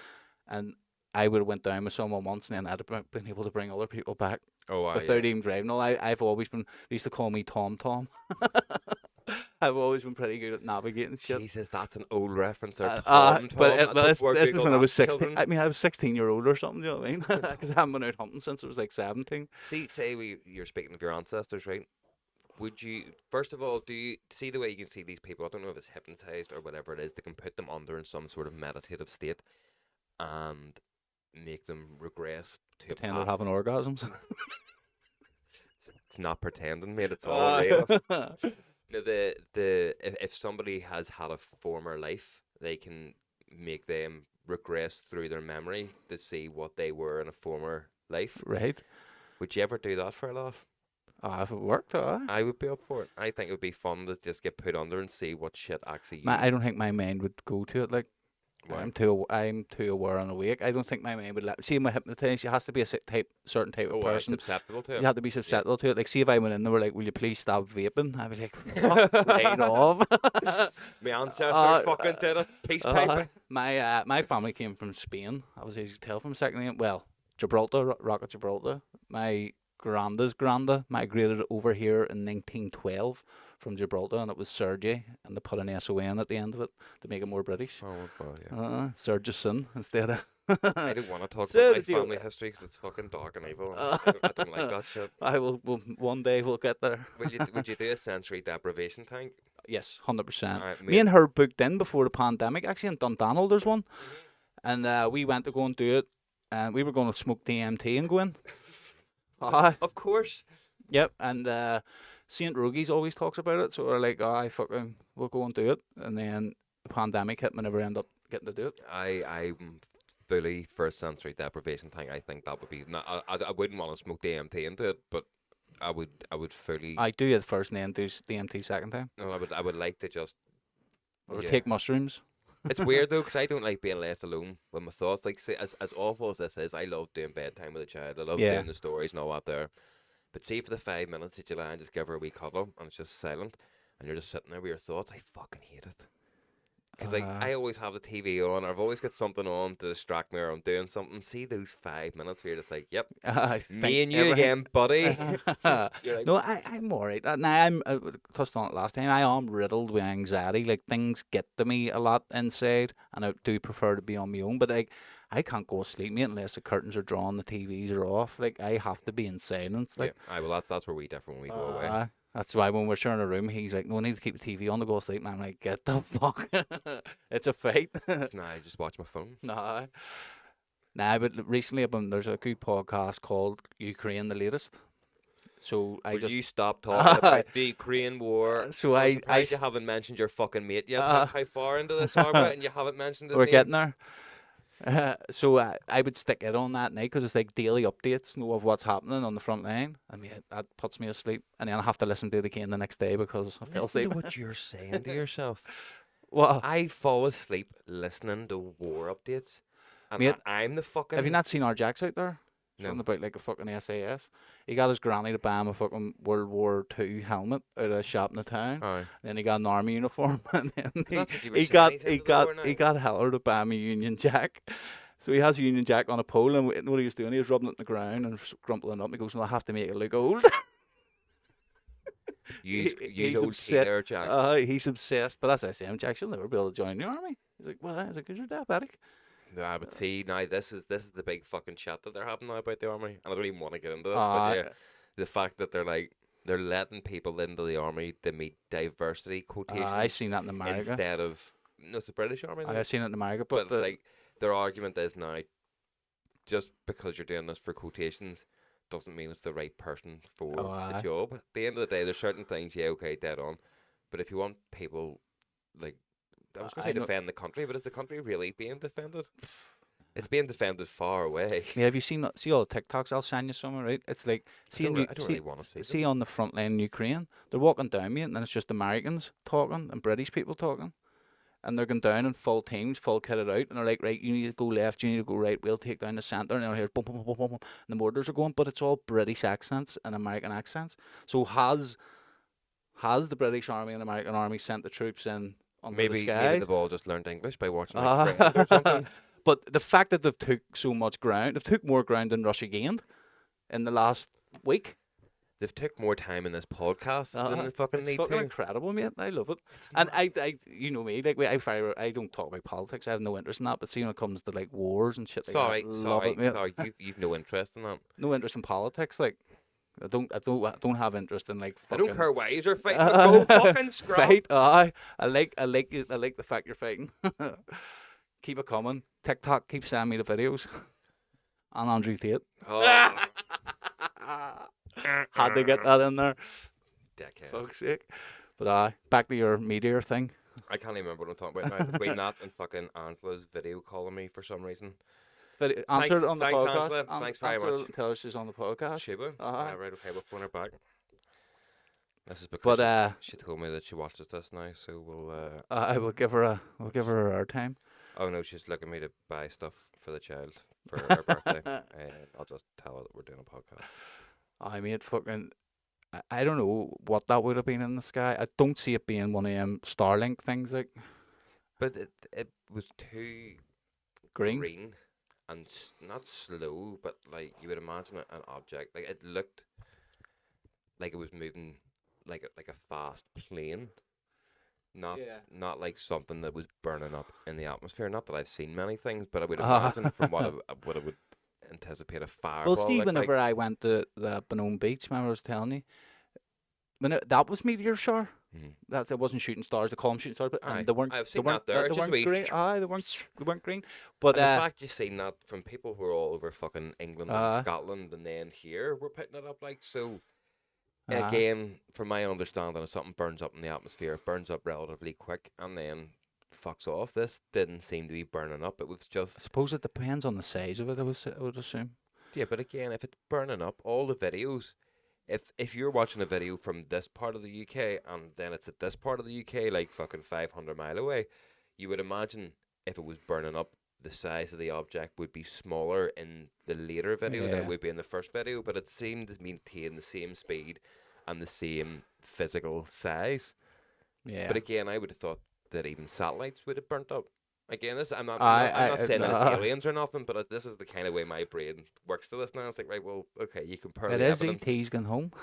and I would have went down with someone once, and then I'd have been able to bring other people back without even driving. No, I've always been. They used to call me Tom. I've always been pretty good at navigating shit. Jesus, that's an old reference. There, but this was when I was 16. Children. I mean, I was 16-year-old or something. You know what I mean? Because I haven't been out hunting since I was like 17. You're speaking of your ancestors, right? Would you, first of all, do you see the way you can see these people? I don't know if it's hypnotized or whatever it is. They can put them under in some sort of meditative state and make them regress to pretend they're having orgasms. It's not pretending, mate. It's all real. No, if somebody has had a former life, they can make them regress through their memory to see what they were in a former life. Right. Would you ever do that for a laugh? If it worked, I would be up for it. I think it would be fun to just get put under and see what shit actually. I don't think my mind would go to it. Like, Why? I'm too aware and awake. I don't think my mind would see my hypnotist. You has to be a certain type of person. Susceptible to it. You have to be susceptible to it. Like, see if I went in, they were like, "Will you please stop vaping?" I'd be like, "Fuck, right off." My ancestors fucking did it. Peace piping. My family came from Spain. I was easy to tell from a second name. Well, Gibraltar, Rock of Gibraltar. My granda's granda migrated over here in 1912 from Gibraltar, and it was Sergis, and they put an S-O-N at the end of it to make it more British. Oh, well, yeah. Sergis instead of... I don't want to talk about my family history because it's fucking dark and evil. I don't like that shit. One day we'll get there. Would you do a sensory deprivation tank? Yes, 100%. Right, Me and her booked in before the pandemic. Actually, in Dundonald there's one. And we went to go and do it. And we were going to smoke DMT and go in. Of course. Yep, and St. Rogies always talks about it, so we're like, we'll go and do it. And then the pandemic hit, and we never end up getting to do it. I'm fully for a sensory deprivation thing. I think that would be. I wouldn't want to smoke DMT into it, but I would fully. I do it first and then do DMT second time. No, I would like to just. Or take mushrooms. It's weird though, because I don't like being left alone with my thoughts. Like, see, as awful as this is, I love doing bedtime with a child. I love doing the stories and all that there. But see, for the 5 minutes that you lie and just give her a wee cuddle, and it's just silent, and you're just sitting there with your thoughts, I fucking hate it. Because I always have the TV on, or I've always got something on to distract me, or I'm doing something. See those 5 minutes where you're just like, yep, me and you again, buddy. Like, no, I'm alright. Now, I touched on it last time. I am riddled with anxiety. Like, things get to me a lot inside, and I do prefer to be on my own. But like, I can't go to sleep, mate, unless the curtains are drawn, the TVs are off. Like, I have to be in silence. Like, well, that's where we differ when we go away. That's why when we're sharing a room, he's like, "No, I need to keep the TV on to go to sleep." And I'm like, "Get the fuck!" It's a fight. Nah, I just watch my phone. Nah, but recently there's a good podcast called Ukraine the Latest. So you stop talking about the Ukraine war? So you haven't mentioned your fucking mate yet. How far into this are we, and you haven't mentioned his We're name? Getting there. So I would stick it on that night because it's like daily updates, of what's happening on the front line. I mean, that puts me asleep, and then I have to listen to it again the next day because I fell asleep. Listen to what you're saying to yourself. Well, I fall asleep listening to war updates, and mate, I'm the fucking. Have you not seen our Jacks out there? No. Something about like a fucking SAS. He got his granny to buy him a fucking World War II helmet out of a shop in the town. Aye. Then he got an army uniform, and then he got Heller to buy him a Union Jack. So he has a Union Jack on a pole, and what he was doing, he was rubbing it in the ground and crumpling up. He goes, "No, I have to make it look old." He's old Taylor Jack. He's obsessed. But that's I say, Jack, she'll never be able to join the army. He's like, "Well, is it because you're diabetic?" Nah, but see, now this is the big fucking chat that they're having now about the army, and I don't even want to get into this, but yeah, the fact that they're letting people into the army to meet diversity quotations. I seen that in America instead of it's the British Army. I've seen it in America, but like their argument is now, just because you're doing this for quotations doesn't mean it's the right person for the job. At the end of the day, there's certain things, dead on, but if you want people like. I was going to say defend the country, but is the country really being defended? It's being defended far away. Yeah, have you seen all the TikToks? I'll send you some, right? It's like, I don't really want to see them. See on the front line in Ukraine, they're walking down me, and then it's just Americans talking and British people talking. And they're going down in full teams, full kitted out, and they're like, right, you need to go left, you need to go right, we'll take down the centre, and here's boom, boom, boom, boom, boom, and the mortars are going, but it's all British accents and American accents. So has the British Army and American Army sent the troops in? Maybe they've all just learned English by watching Friends or something. But the fact that they've took so much ground, they've took more ground than Russia gained in the last week. They've took more time in this podcast than they fucking need to. It's fucking incredible, mate. I love it. And I, you know me, like I don't talk about politics. I have no interest in that. But see, when it comes to like wars and shit, sorry, you've no interest in that. No interest in politics, like. I don't have interest in like. Fucking... I don't care why you're fighting. Go fucking scrap. Fight, I like the fact you're fighting. Keep it coming. TikTok, keep sending me the videos. And Andrew Tate. Oh. Had to get that in there. Dickhead. Fuck's sake. But back to your Meteor thing. I can't even remember what I'm talking about now. Between that and fucking Angela's video calling me for some reason. But answer it on the thanks, podcast. Angela. Thanks very much. Tell her she's on the podcast. Sheba? Uh-huh. Right, okay, we'll phone her back. This is because she told me that she watches this now, so I will give her her time. Oh no, she's looking me to buy stuff for the child for her birthday. I'll just tell her that we're doing a podcast. I mean, fucking, I don't know what that would have been in the sky. I don't see it being one of them Starlink things, like. But it was too green and not slow, but like you would imagine an object. Like it looked like it was moving like a fast plane. Not like something that was burning up in the atmosphere. Not that I've seen many things, but I would imagine from what I would anticipate a fireball. Well, see, whenever I went to the Benone Beach, remember I was telling you, that was Meteor Shower. That it wasn't shooting stars. They call them shooting stars, but they weren't. I've seen they weren't, that there. They weren't green. They weren't green. But and the fact you've seen that from people who are all over fucking England and Scotland, and then here we're putting it up like so. Again, from my understanding, if something burns up in the atmosphere, it burns up relatively quick and then fucks off. This didn't seem to be burning up. It was just... I suppose it depends on the size of it, I would assume. Yeah, but again, if it's burning up, all the videos... If you're watching a video from this part of the UK and then it's at this part of the UK, like fucking 500 mile away, you would imagine if it was burning up, the size of the object would be smaller in the later video than it would be in the first video, but it seemed to maintain the same speed and the same physical size. Yeah. But again, I would have thought that even satellites would have burnt up. Again, I'm not saying that it's aliens or nothing, but this is the kind of way my brain works to this now. It's like, right, well, okay, you compare the evidence. It is ET's gone home.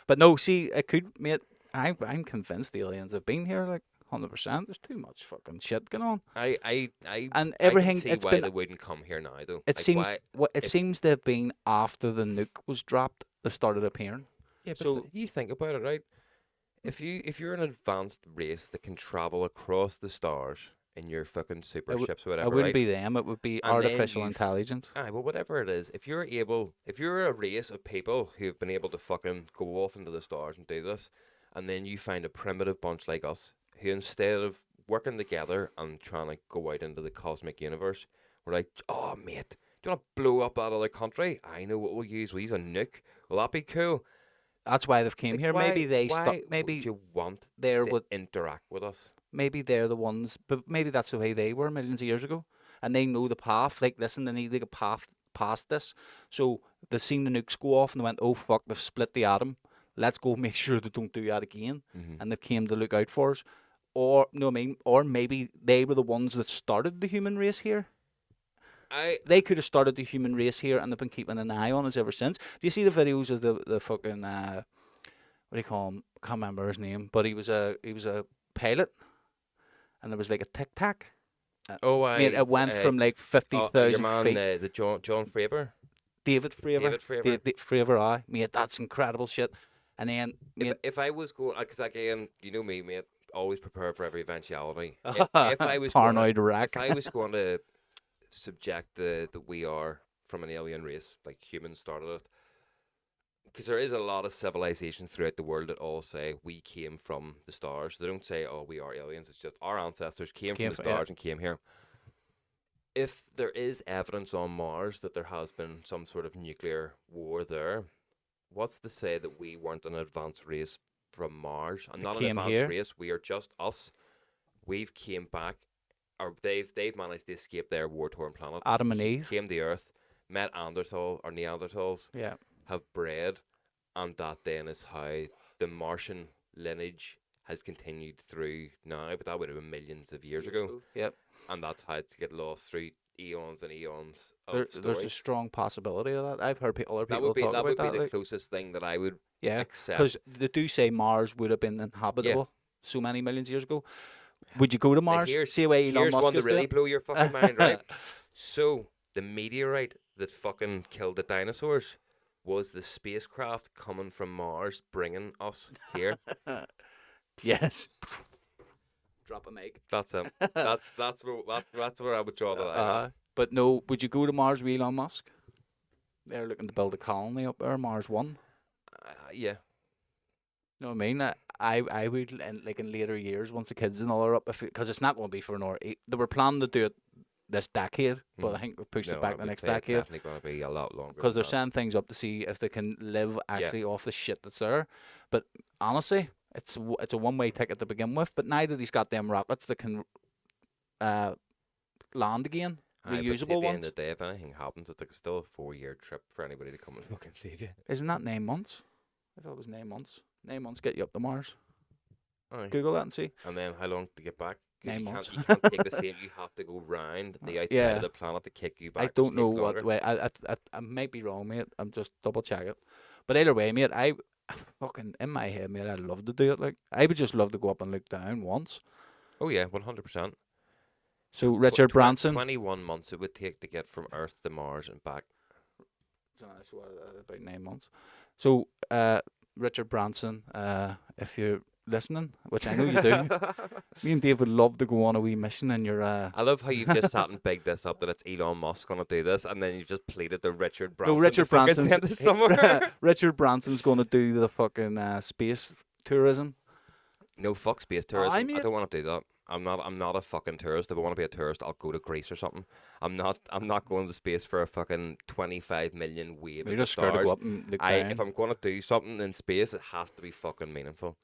But no, see, it could, mate, I'm convinced the aliens have been here, like, 100%. There's too much fucking shit going on. And everything. I can see why they wouldn't come here now, though. It seems to have been after the nuke was dropped, they started appearing. Yeah, but you think about it, right? If you're an advanced race that can travel across the stars in your fucking super ships or whatever, it wouldn't be them. It would be artificial intelligence. Well, whatever it is, if you're a race of people who've been able to fucking go off into the stars and do this, and then you find a primitive bunch like us who, instead of working together and trying to go out into the cosmic universe, we're like, oh, mate, do you want to blow up that other country? I know what we'll use. We'll use a nuke. Will that be cool? That's why they've came here. Maybe they maybe you want to interact with us. Maybe they're the ones, but maybe that's the way they were millions of years ago, and they know the path. Like, listen, they need to get past this. So they've seen the nukes go off, and they went, "Oh fuck, they've split the atom. Let's go make sure they don't do that again." And they came to look out for us, or maybe they were the ones that started the human race here. They could have started the human race here, and they've been keeping an eye on us ever since. Do you see the videos of the fucking what do you call him? Can't remember his name, but he was a pilot, and there was like a tic tac. It went from like 50,000 your man, feet. The John Fravor. David Fravor. Mate, that's incredible shit. And then, if I was going, because again, you know me, mate, always prepare for every eventuality. If I was paranoid wreck. If I was going to subject that we are from an alien race, like humans started it, because there is a lot of civilizations throughout the world that all say we came from the stars. They don't say, oh, we are aliens. It's just our ancestors came from the stars and came here. If there is evidence on Mars that there has been some sort of nuclear war there, what's to say that we weren't an advanced race from Mars? And not an advanced race, we are just us. We've came back, or they've managed to escape their war-torn planet. Adam and Eve came to Earth, met Neanderthals, have bred, and that then is how the Martian lineage has continued through now. But that would have been millions of years ago. Yep. And that's how to get lost through eons and eons of There's a strong possibility of that. I've heard other people talk about that. That would be the closest thing that I would accept. Because they do say Mars would have been inhabitable so many millions of years ago. Would you go to Mars? See where Elon here's Musk one to is really there? blow your fucking mind, right? So, the meteorite that fucking killed the dinosaurs was the spacecraft coming from Mars bringing us here. Yes. Drop a mic. That's him. That's where I would draw the line. But no, would you go to Mars with Elon Musk? They're looking to build a colony up there, Mars 1. Yeah. You know what I mean? I would in later years once the kids and all are up, because it's not going to be for another. They were planning to do it this decade, but I think we've pushed it back the next decade. It's definitely going to be a lot longer. Because they're sending things up to see if they can live actually off the shit that's there. But honestly, it's a one-way ticket to begin with. But now that he's got them rockets that can land again, reusable ones. At the end of the day, if anything happens, it's like still a 4-year trip for anybody to come and fucking save you. Isn't that 9 months? I thought it was 9 months. 9 months get you up to Mars. Aye. Google that and see. And then how long to get back? 9 months. You can't take the same. You have to go round the outside of the planet to kick you back. I don't know what way. I might be wrong, mate. I'm just double check it. But either way, mate, I fucking in my head, mate, I'd love to do it. Like I would just love to go up and look down once. Oh yeah, 100%. So Richard Branson. 21 months it would take to get from Earth to Mars and back. So about 9 months. So Richard Branson, if you're listening, which I know you do, me and Dave would love to go on a wee mission in your. I love how you just sat and bigged this up that it's Elon Musk gonna do this, and then you just pleaded to Richard Branson. No, Richard Branson. Richard Branson's gonna do the fucking space tourism. No, fuck space tourism. I don't want to do that. I'm not a fucking tourist. If I want to be a tourist, I'll go to Greece or something. I'm not going to space for a fucking 25 million wave. You're just scared to go up and look down. If I'm going to do something in space, it has to be fucking meaningful.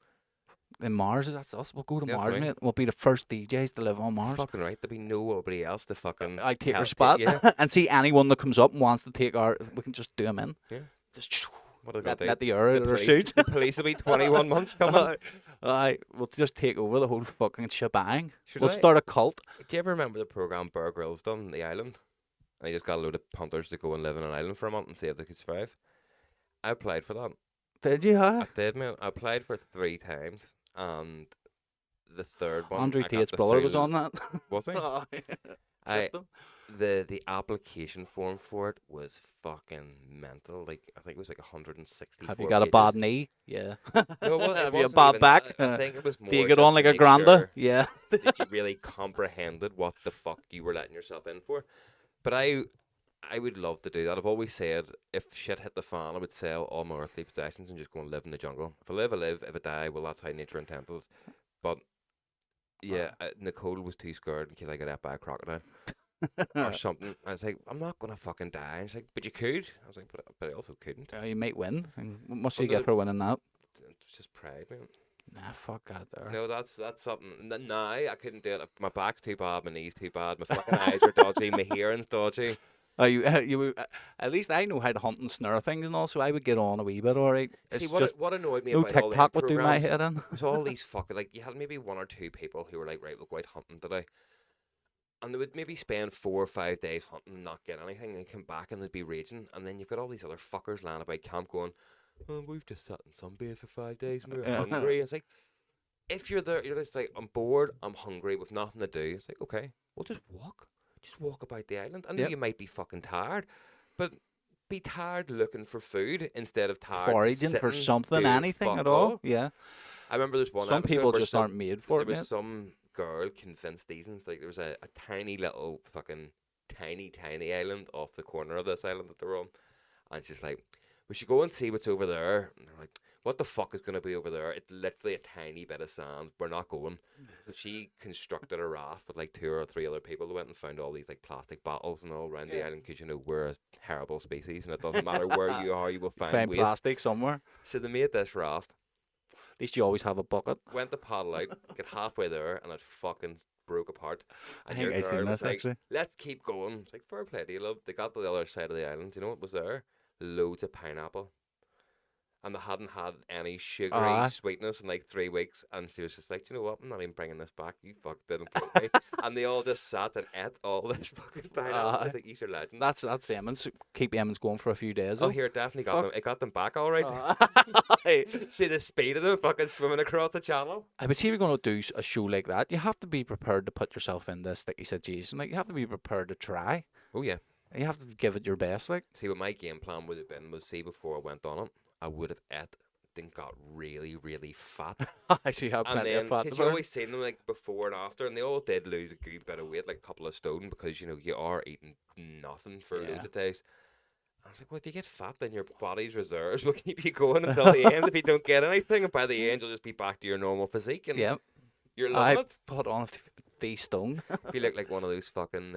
In Mars, that's us. We'll go to Mars, right. mate. We'll be the first DJs to live on Mars. Fucking right. There'll be nobody else to fucking. I take our spot and see anyone that comes up and wants to take our. We can just do them in. Yeah. Just let the air out of our suits. The police will be 21 months coming. We'll just take over the whole fucking shebang. We'll start a cult. Do you ever remember the program Bear Grylls done on the island? And he just got a load of punters to go and live on an island for a month and see if they could survive. I applied for that. Did you? I did, man. I applied for 3 times, and the third one. Andrew Tate's brother was on that. Was he? The application form for it was fucking mental. Like I think it was like 160. Have you got a bad knee? Yeah. No, have you a bad back? I think it was more. Do you get on like a granda? Sure yeah. that you really comprehended what the fuck you were letting yourself in for. But I would love to do that. I've always said if shit hit the fan, I would sell all my earthly possessions and just go and live in the jungle. If I live, I live. If I die, well, that's how nature intended it. But yeah, Nicole was too scared in case I got ate by a crocodile. Or something. I was like, I'm not gonna fucking die. And she's like, but you could. I was like, but I also couldn't. You might win. And what must you get for winning that? It's just pride, man. Nah, fuck that there. No, that's something. Nah, I couldn't do it. My back's too bad, my knees too bad, my fucking eyes are dodgy, my hearing's dodgy. You at least I know how to hunt and snare things and all, so I would get on a wee bit, alright. See, what annoyed me no about TikTok all would do my head in. Was all these fucking, like, you had maybe 1 or 2 people who were like, right, we'll go out hunting today. And they would maybe spend 4 or 5 days hunting and not get anything and come back and they'd be raging. And then you've got all these other fuckers lying about camp going, oh, we've just sat in sunbathe for 5 days and we're hungry. It's like, if you're there, you're just like, I'm bored, I'm hungry, with nothing to do. It's like, okay, we'll just walk. Just walk about the island. I know you might be fucking tired, but be tired looking for food instead of tired foraging for something, anything at all. Yeah. I remember there's one Some people just aren't made for it, There was some girl convinced these, like there was a tiny little fucking tiny island off the corner of this island that they're on, and she's like, we should go and see what's over there. And they're like, what the fuck is going to be over there? It's literally a tiny bit of sand. We're not going. So she constructed a raft with like 2 or 3 other people who went and found all these like plastic bottles and all around the island, because you know we're a terrible species and it doesn't matter where you are, you will find plastic somewhere. So they made this raft. At least you always have a bucket. Went to paddle out, get halfway there, and it fucking broke apart. And your I girl was like, actually. let's keep going. It's like, fair play to you, love. They got to the other side of the island. You know what was there? Loads of pineapple. And they hadn't had any sugary sweetness in like 3 weeks. And she was just like, you know what? I'm not even bringing this back. You fucked didn't put me. And they all just sat and ate all this fucking pineapple. I was like, you're legend. That's Emmons. Keep Emmons going for a few days. Oh, here, it definitely got them. It got them back all right. See the speed of them fucking swimming across the channel. But see, if you're going to do a show like that, you have to be prepared to put yourself in this sticky situation. Like, you have to be prepared to try. Oh, yeah. You have to give it your best. Like, see, what my game plan would have been was, see, before I went on it, I would have ate and got really, really fat. I see how plenty of fat. Because you always seen them like before and after, and they all did lose a good bit of weight, like a couple of stone, because you know you are eating nothing for loads of days. I was like, well, if you get fat, then your body's reserves will keep you going until the end if you don't get anything. And by the end, you'll just be back to your normal physique. And Yeah. you're loving I it. put on 3 stone. You look like one of those fucking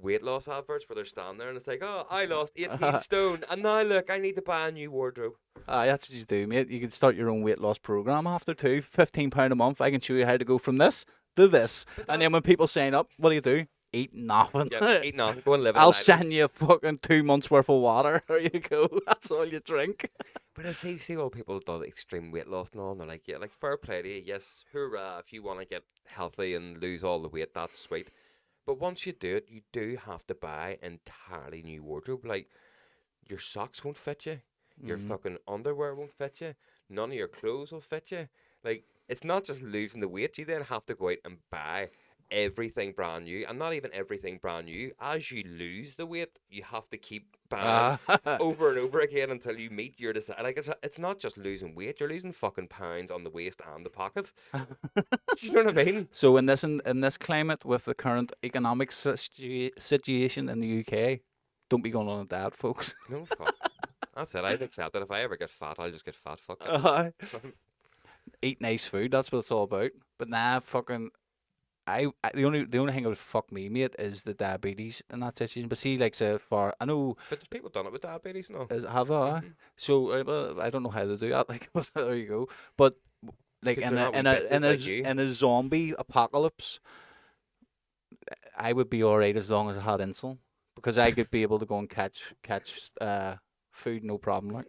weight loss adverts where they're standing there and it's like, oh, I lost 18 stone. And now, look, I need to buy a new wardrobe. That's what you do, mate. You can start your own weight loss program after too. £15 a month. I can show you how to go from this to this. And then when people sign up, what do? Eat nothing. Yeah, eat nothing. Go and live. I'll send you fucking 2 months worth of water. There you go. That's all you drink. But I see all people do the extreme weight loss and all, and they're like, yeah, like fair play to you. Yes, hoorah! If you want to get healthy and lose all the weight, that's sweet. But once you do it, you do have to buy entirely new wardrobe. Like your socks won't fit you. Your fucking underwear won't fit you. None of your clothes will fit you. Like, it's not just losing the weight. You then have to go out and buy everything brand new. And not even everything brand new. As you lose the weight, you have to keep buying over and over again until you meet your desire. Like, it's not just losing weight. You're losing fucking pounds on the waist and the pocket. You know what I mean? So in this climate, with the current economic situation in the UK, don't be going on a diet, folks. No, fuck. That's it. I'd accept it. If I ever get fat, I'll just get fat. Fuck it. Eat nice food. That's what it's all about. But nah, fucking. The only thing that would fuck me, mate, is the diabetes in that situation. But see, like, say for I know. But there's people done it with diabetes, no? Have I? So well, I don't know how to do that. Like, but there you go. But like in a zombie apocalypse, I would be alright as long as I had insulin, because I could be able to go and catch food, no problem. Like.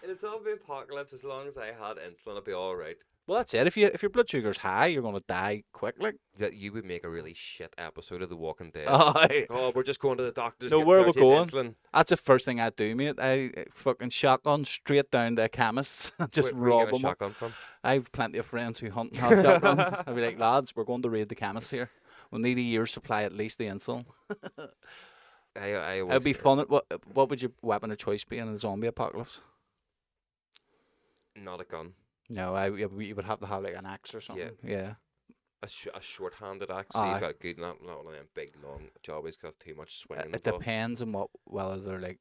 In a zombie apocalypse, as long as I had insulin, I'd be alright. Well, that's it. If your blood sugar's high, you're gonna die quick. Like. That you would make a really shit episode of The Walking Dead. Aye. Oh, we're just going to the doctor's. No, where are we going? Insulin. That's the first thing I'd do, mate. I fucking shotgun straight down to a chemist's and just rob them. Shotgun from? I've plenty of friends who hunt and have shotguns. I'd be like, lads, we're going to raid the chemist here. We'll need a year's supply at least the insulin. It'd be fun. What would your weapon of choice be in a zombie apocalypse? Not a gun. No, you would have to have like an axe or something. Yeah. A short-handed axe. So you've got a good, not one of them big long jobbies because that's too much swinging. It depends on whether they're like.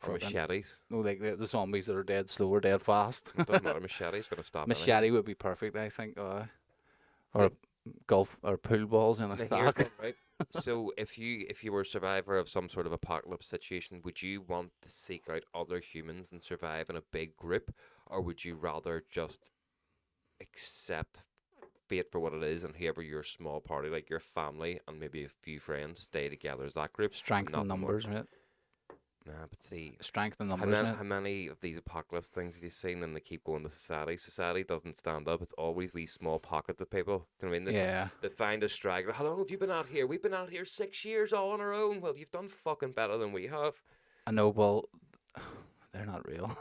Or machetes. No, like the zombies that are dead slow or dead fast. It doesn't matter. Machete's gonna stop. Machete would be perfect, I think. Or golf or pool balls in a stock. Right. So if you were a survivor of some sort of apocalypse situation, would you want to seek out other humans and survive in a big group, or would you rather just accept fate for what it is, and whoever your small party, like your family and maybe a few friends, stay together as that group? Strength in numbers, right? Nah, but see, strength in numbers. How many of these apocalypse things have you seen? And they keep going to society. Society doesn't stand up. It's always wee small pockets of people. Do you know what I mean? They find a straggler. How long have you been out here? We've been out here 6 years all on our own. Well, you've done fucking better than we have. I know, well, they're not real.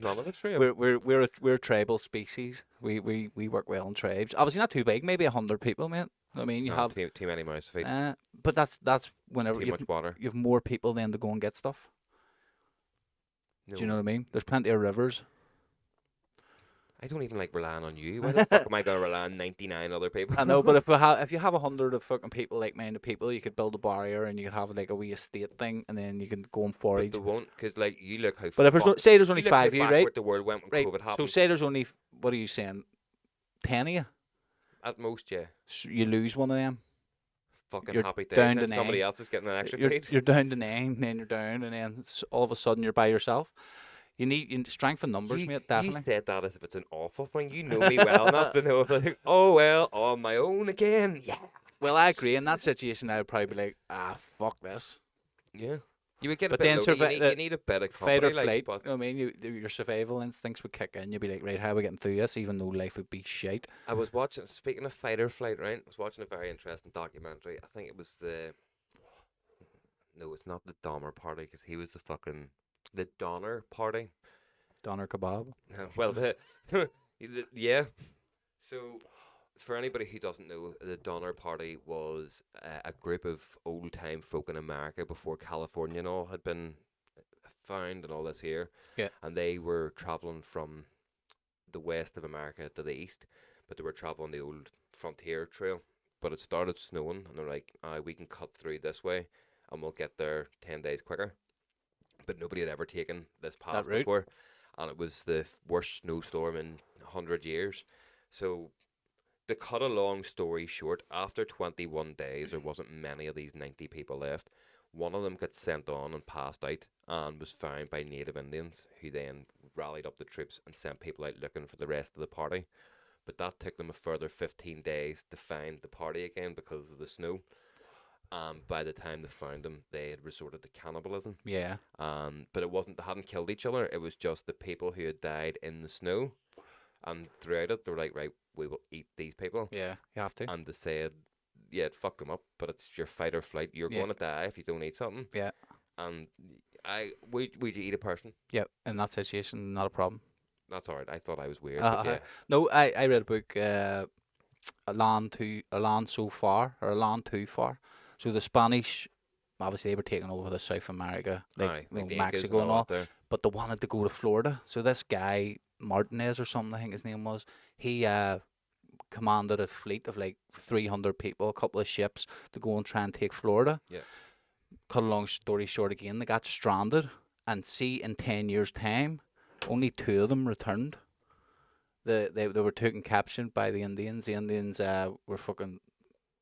None of it's real. We're a tribal species. We work well in tribes. Obviously not too big. Maybe 100 people, mate. I mean, you have too many mouths to feed. But that's whenever too much water. You have more people then to go and get stuff. No. Do you know what I mean? There's plenty of rivers. I don't even like relying on you. Why the fuck am I gonna rely on 99 other people? I know, but if you have 100 of fucking people, like-minded people, you could build a barrier and you could have like a wee estate thing, and then you can go and forage. But they won't, because like you look how. But if say there's only 5 of you, right? The world went when COVID happened. So say there's only, what are you saying, 10 of you? At most, yeah. So you lose one of them. Fucking you're happy days. Down to somebody 9. Else is getting an extra feed. You're down to 9, then you're down, and then all of a sudden you're by yourself. You need strength in numbers, mate, definitely. You said that as if it's an awful thing. You know me well enough to know if I think, oh, well, on my own again. Yeah. Well, I agree. In that situation, I would probably be like, fuck this. Yeah. You would get a bit you need a bit of company. Fight or flight. I mean, your survival instincts would kick in. You'd be like, right, how are we getting through this, even though life would be shite? I was watching, speaking of fight or flight, right? I was watching a very interesting documentary. I think it was no, it's not the Dahmer party, because he was the Donner party. Donner kebab? Well, yeah. So, for anybody who doesn't know, the Donner Party was a group of old-time folk in America before California and all had been found and all this here. Yeah. And they were travelling from the west of America to the east, but they were travelling the old frontier trail. But it started snowing, and they're like, we can cut through this way, and we'll get there 10 days quicker. but nobody had ever taken this pass That route. before, and it was the worst snowstorm in 100 years. So, to cut a long story short, after 21 days, there wasn't many of these 90 people left. One of them got sent on and passed out and was found by native Indians, who then rallied up the troops and sent people out looking for the rest of the party. But that took them a further 15 days to find the party again because of the snow. By the time they found them, they had resorted to cannibalism. Yeah. But it wasn't, they hadn't killed each other. It was just the people who had died in the snow. And throughout it, they were like, right, we will eat these people. Yeah, you have to. And they said, yeah, it fucked them up, but it's your fight or flight. You're going to die if you don't eat something. Yeah. And would you eat a person? Yeah, in that situation, not a problem. That's all right. I thought I was weird. But yeah. No, I read a book, A Land So Far, or A Land Too Far. So the Spanish, obviously they were taking over the South America, like Mexico and all, but they wanted to go to Florida. So this guy, Martinez or something, I think his name was, he commanded a fleet of like 300 people, a couple of ships, to go and try and take Florida. Yeah. Cut a long story short again, they got stranded, and see, in 10 years' time, only 2 of them returned. They were taken captured by the Indians. The Indians were fucking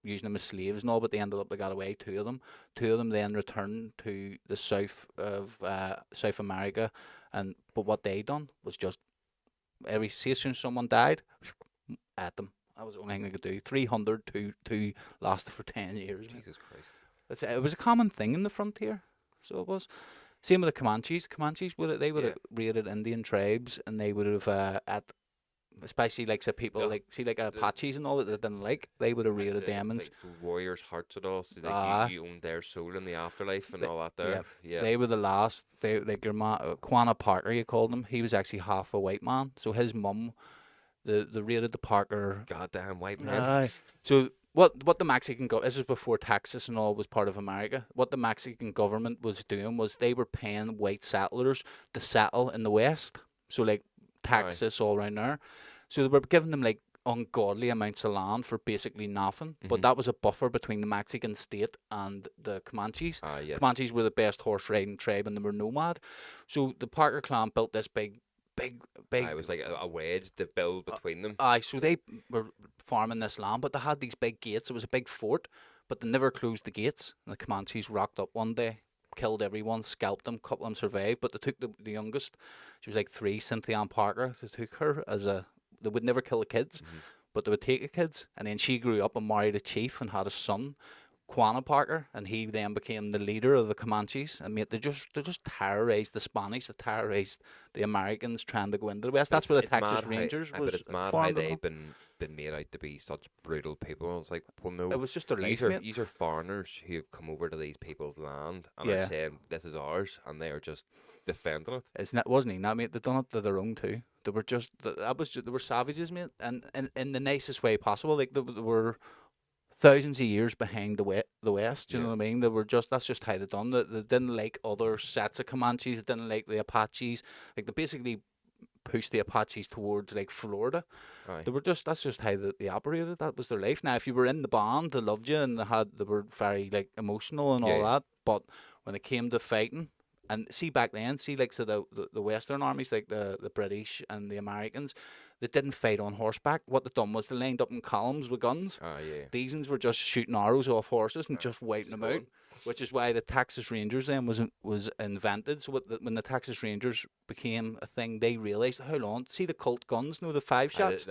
using them as slaves and all, but they got away, 2 of them. 2 of them then returned to the south of South America, but what they done was just, every session someone died, at them. That was the only thing they could do. 300 to lasted for 10 years. Jesus Christ. It was a common thing in the frontier, so it was. Same with the Comanches. They would have raided Indian tribes, and they would have especially like some people like Apaches and all that they didn't like. They would have raided them and like the warriors' hearts and all. So like you owned their soul in the afterlife and all that. There, yeah. They were the last. They like your Quanah Parker, you called him. He was actually half a white man. So his mum, the raided the Parker. Goddamn white man. So what the Mexican this is before Texas and all was part of America. What the Mexican government was doing was they were paying white settlers to settle in the West. So like Texas, all around there. So they were giving them like ungodly amounts of land for basically nothing. But that was a buffer between the Mexican state and the Comanches. Yes. Comanches were the best horse riding tribe and they were nomad. So the Parker clan built this big. It was like a wedge to build between them. So they were farming this land, but they had these big gates. It was a big fort, but they never closed the gates. And the Comanches rocked up one day, killed everyone, scalped them. A couple of them survived, but they took the youngest. She was like 3, Cynthia Ann Parker. They took her they would never kill the kids, but they would take the kids. And then she grew up and married a chief and had a son, Quanah Parker, and he then became the leader of the Comanches. I mean, they just terrorized the Spanish, they terrorized the Americans trying to go into the West. That's where the Texas Rangers was. But it's mad how they've been made out to be such brutal people. It's like, well, no, it was just their life. These are foreigners who have come over to these people's land and are saying this is ours, and they are just defending it. Wasn't he? Not mate. They done it to their own too. They were just they were savages, mate, and in the nicest way possible. Like they were thousands of years behind the West. You know what I mean? That's just how they done. They didn't like other sets of Comanches. They didn't like the Apaches. Like they basically pushed the Apaches towards like Florida. Aye. That's just how they operated. That was their life. Now, if you were in the band, they loved you and they were very like emotional and all that. But when it came to fighting, and see back then, like so the Western armies, like the British and the Americans, they didn't fight on horseback. What they done was they lined up in columns with guns. These ones were just shooting arrows off horses and just wiping them out. Which is why the Texas Rangers then was invented. So when the Texas Rangers became a thing, they realised, hold on, see the Colt guns, the 5 shots?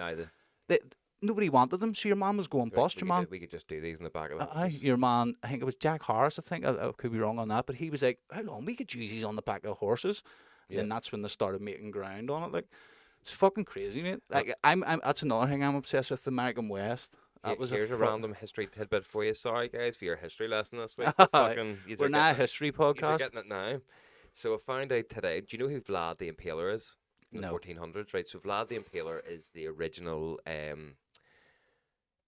Nobody wanted them, so your man was going bust. We could just do these in the back of the horse. Your man, I think it was Jack Harris, I could be wrong on that, but he was like, hold on, we could use these on the back of horses. And that's when they started making ground on it. Like, it's fucking crazy, mate. Like, that's another thing I'm obsessed with, the American West. Here's a random history tidbit for you. Sorry, guys, for your history lesson this week. We're not a history podcast. You're getting it now. So I found out today, do you know who Vlad the Impaler is? In the 1400s, right? So Vlad the Impaler is the original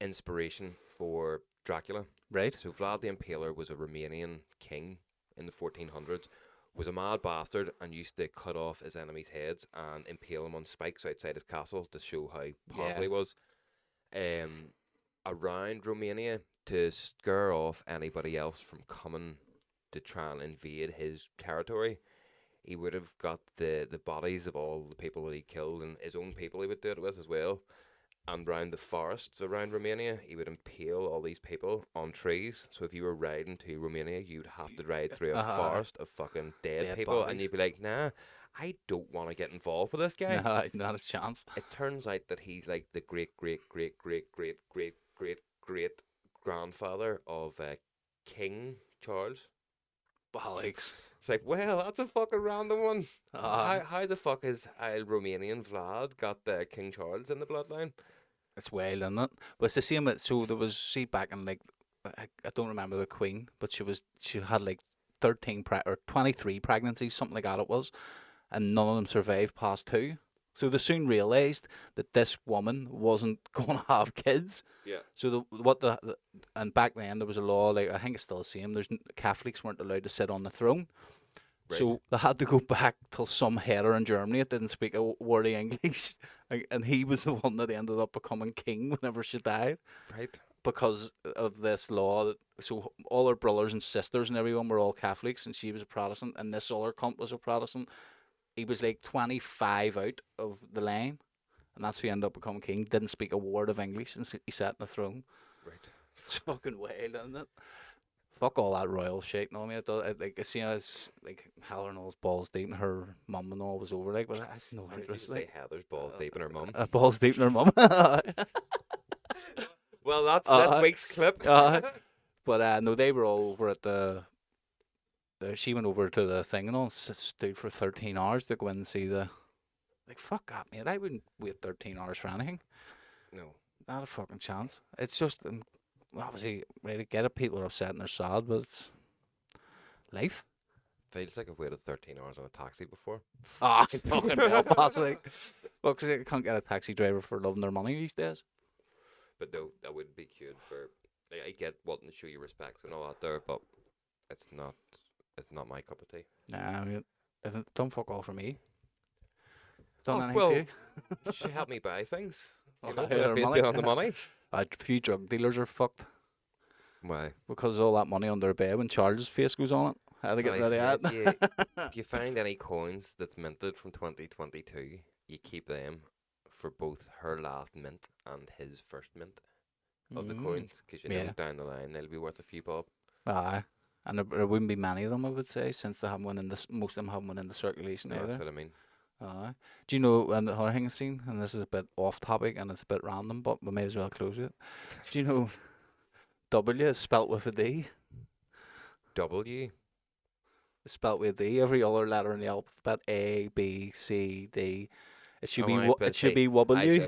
inspiration for Dracula. Right. So Vlad the Impaler was a Romanian king in the 1400s, was a mad bastard and used to cut off his enemies' heads and impale them on spikes outside his castle to show how powerful he was. Around Romania to scare off anybody else from coming to try and invade his territory, he would have got the bodies of all the people that he killed and his own people he would do it with as well. And around the forests around Romania, he would impale all these people on trees. So if you were riding to Romania, you'd have to ride through a forest of fucking dead people. Bodies. And you'd be like, nah, I don't want to get involved with this guy. No, not a chance. It turns out that he's like the great grandfather of King Charles. Bollocks. It's like, well, that's a fucking random one. How the fuck is Romanian Vlad got King Charles in the bloodline? It's wild, isn't it? But it's the same. So there was, see, back in like, I don't remember the Queen, but she had like 23 pregnancies, something like that it was, and none of them survived past 2. So they soon realised that this woman wasn't going to have kids. Yeah. So and back then there was a law, like I think it's still the same. Catholics weren't allowed to sit on the throne. Right. So they had to go back till some header in Germany that didn't speak a word of English, and he was the one that ended up becoming king whenever she died. Right. Because of this law, so all her brothers and sisters and everyone were all Catholics, and she was a Protestant, and this other cunt was a Protestant. He was like 25 out of the line, and that's who ended up becoming king. Didn't speak a word of English, and he sat on the throne. Right. It's fucking wild, isn't it? Fuck all that royal shit. No, I mean, it's like Heather and all's balls deep, and her mum and all was over. Like, but I have no interest. Like Heather's balls deep in her mum. Balls deep in her mum. Well, that's that week's clip. But no, they were all over at the. She went over to the thing and all, stood for 13 hours to go in and see the. Like, fuck that, mate. I wouldn't wait 13 hours for anything. No. Not a fucking chance. It's just, obviously, ready to get it. People are upset and they're sad, but it's life. Feels like I've waited 13 hours on a taxi before. Ah, fucking Belfast. Like, well, because you can't get a taxi driver for loving their money these days. But no, that wouldn't be cute for. Like, I get wanting to show you respect and all that there, but it's not. It's not my cup of tea. Nah, I mean, don't fuck all for me. Done anything well, for you? She helped me buy things. You Oh, know, on the money. A few drug dealers are fucked. Why? Because all that money under their bed when Charles' face goes on it. How they get rid of that? If you find any coins that's minted from 2022, you keep them for both her last mint and his first mint of the coins. Because you know down the line they'll be worth a few bob. Aye. And there wouldn't be many of them, I would say, since they haven't went in most of them haven't went into circulation either. That's what I mean. Do you know, and the other thing I've seen, and this is a bit off topic and it's a bit random, but we may as well close it. Do you know W is spelt with a D? W? It's spelt with a D. Every other letter in the alphabet, A, B, C, D. It should be W.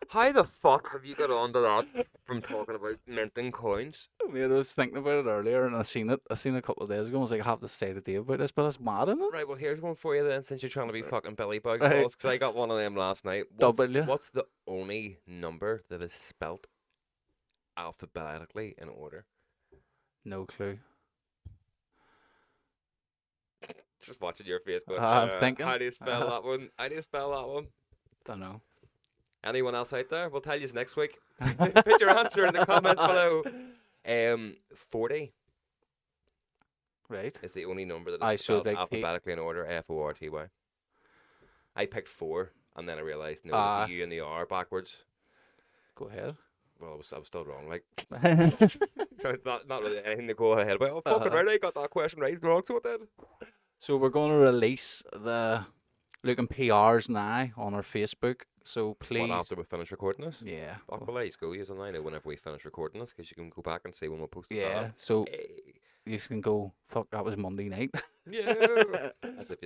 How the fuck have you got onto that from talking about minting coins? I mean, I was thinking about it earlier and I seen it a couple of days ago. I was like, I have to say to Dave about this, but it's mad, isn't it? Right, well, here's one for you then, since you're trying to be fucking Billy Bug balls, because I got one of them last night. What's the only number that is spelt alphabetically in order? No clue. Just watching your face going, thinking. How do you spell that one? How do you spell that one? Don't know. Anyone else out there? We'll tell you next week. Put your answer in the comments below. 40. Right. Is the only number that is spelled alphabetically in order. Forty. I picked 4, and then I realised the U and the R backwards. Go ahead. Well, I was still wrong. Like, so it's not really anything to go ahead about. Oh, fucking right, I got that question right wrong, so it did. So we're going to release the looking PRs now on our Facebook. So please. What, after we finish recording this? Yeah. Fuck, well, let's go. Use it now whenever we finish recording this, because you can go back and see when we post it. Yeah. So you can go. Fuck, that was Monday night. Yeah.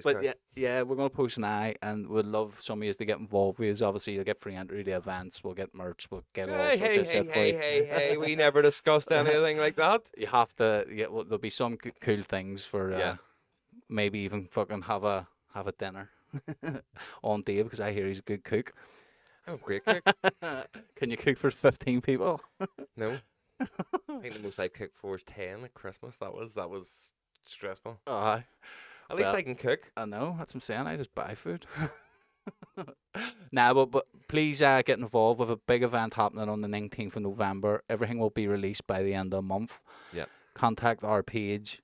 But yeah, we're gonna post now, and we'd love some of you to get involved with us. Obviously, you'll get free entry to events. We'll get merch. We'll get all sorts of shit for you. Hey! We never discussed anything like that. You have to. Yeah. Well, there'll be some cool things for. Maybe even fucking have a dinner on Dave, because I hear he's a good cook. I'm a great cook. Can you cook for 15 people? No. I think the most I cooked for was 10 at Christmas. That was stressful. At least I can cook. I know, that's what I'm saying. I just buy food. Nah, but please get involved with a big event happening on the 19th of November. Everything will be released by the end of the month. Yeah. Contact our page.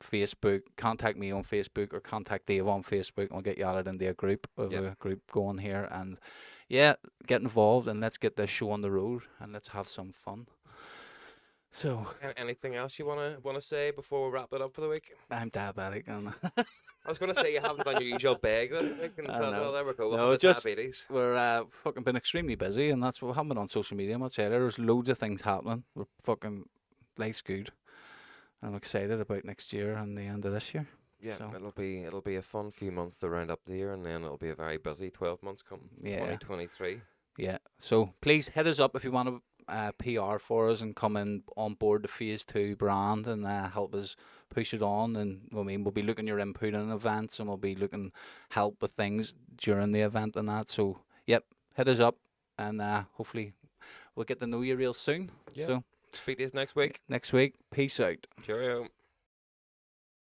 Facebook, contact me on Facebook or contact Dave on Facebook, and we'll get you added into a group going here. And yeah, get involved and let's get this show on the road and let's have some fun. So, anything else you wanna say before we wrap it up for the week? I'm diabetic, and I was gonna say you haven't done your usual bag. There we go. No, just diabetes. We're fucking been extremely busy, and that's what we haven't been on social media much either. There's loads of things happening. We're fucking life's good. I'm excited about next year and the end of this year. Yeah, so. it'll be a fun few months to round up the year, and then it'll be a very busy 12 months come 2023. Yeah. So please hit us up if you want to PR for us and come in on board the Phase 2 brand and help us push it on. And I mean, we'll be looking your input in events, and we'll be looking help with things during the event and that. So yep, hit us up, and hopefully we'll get to know you real soon. Yeah. So speak to you next week. Peace out. Cheerio.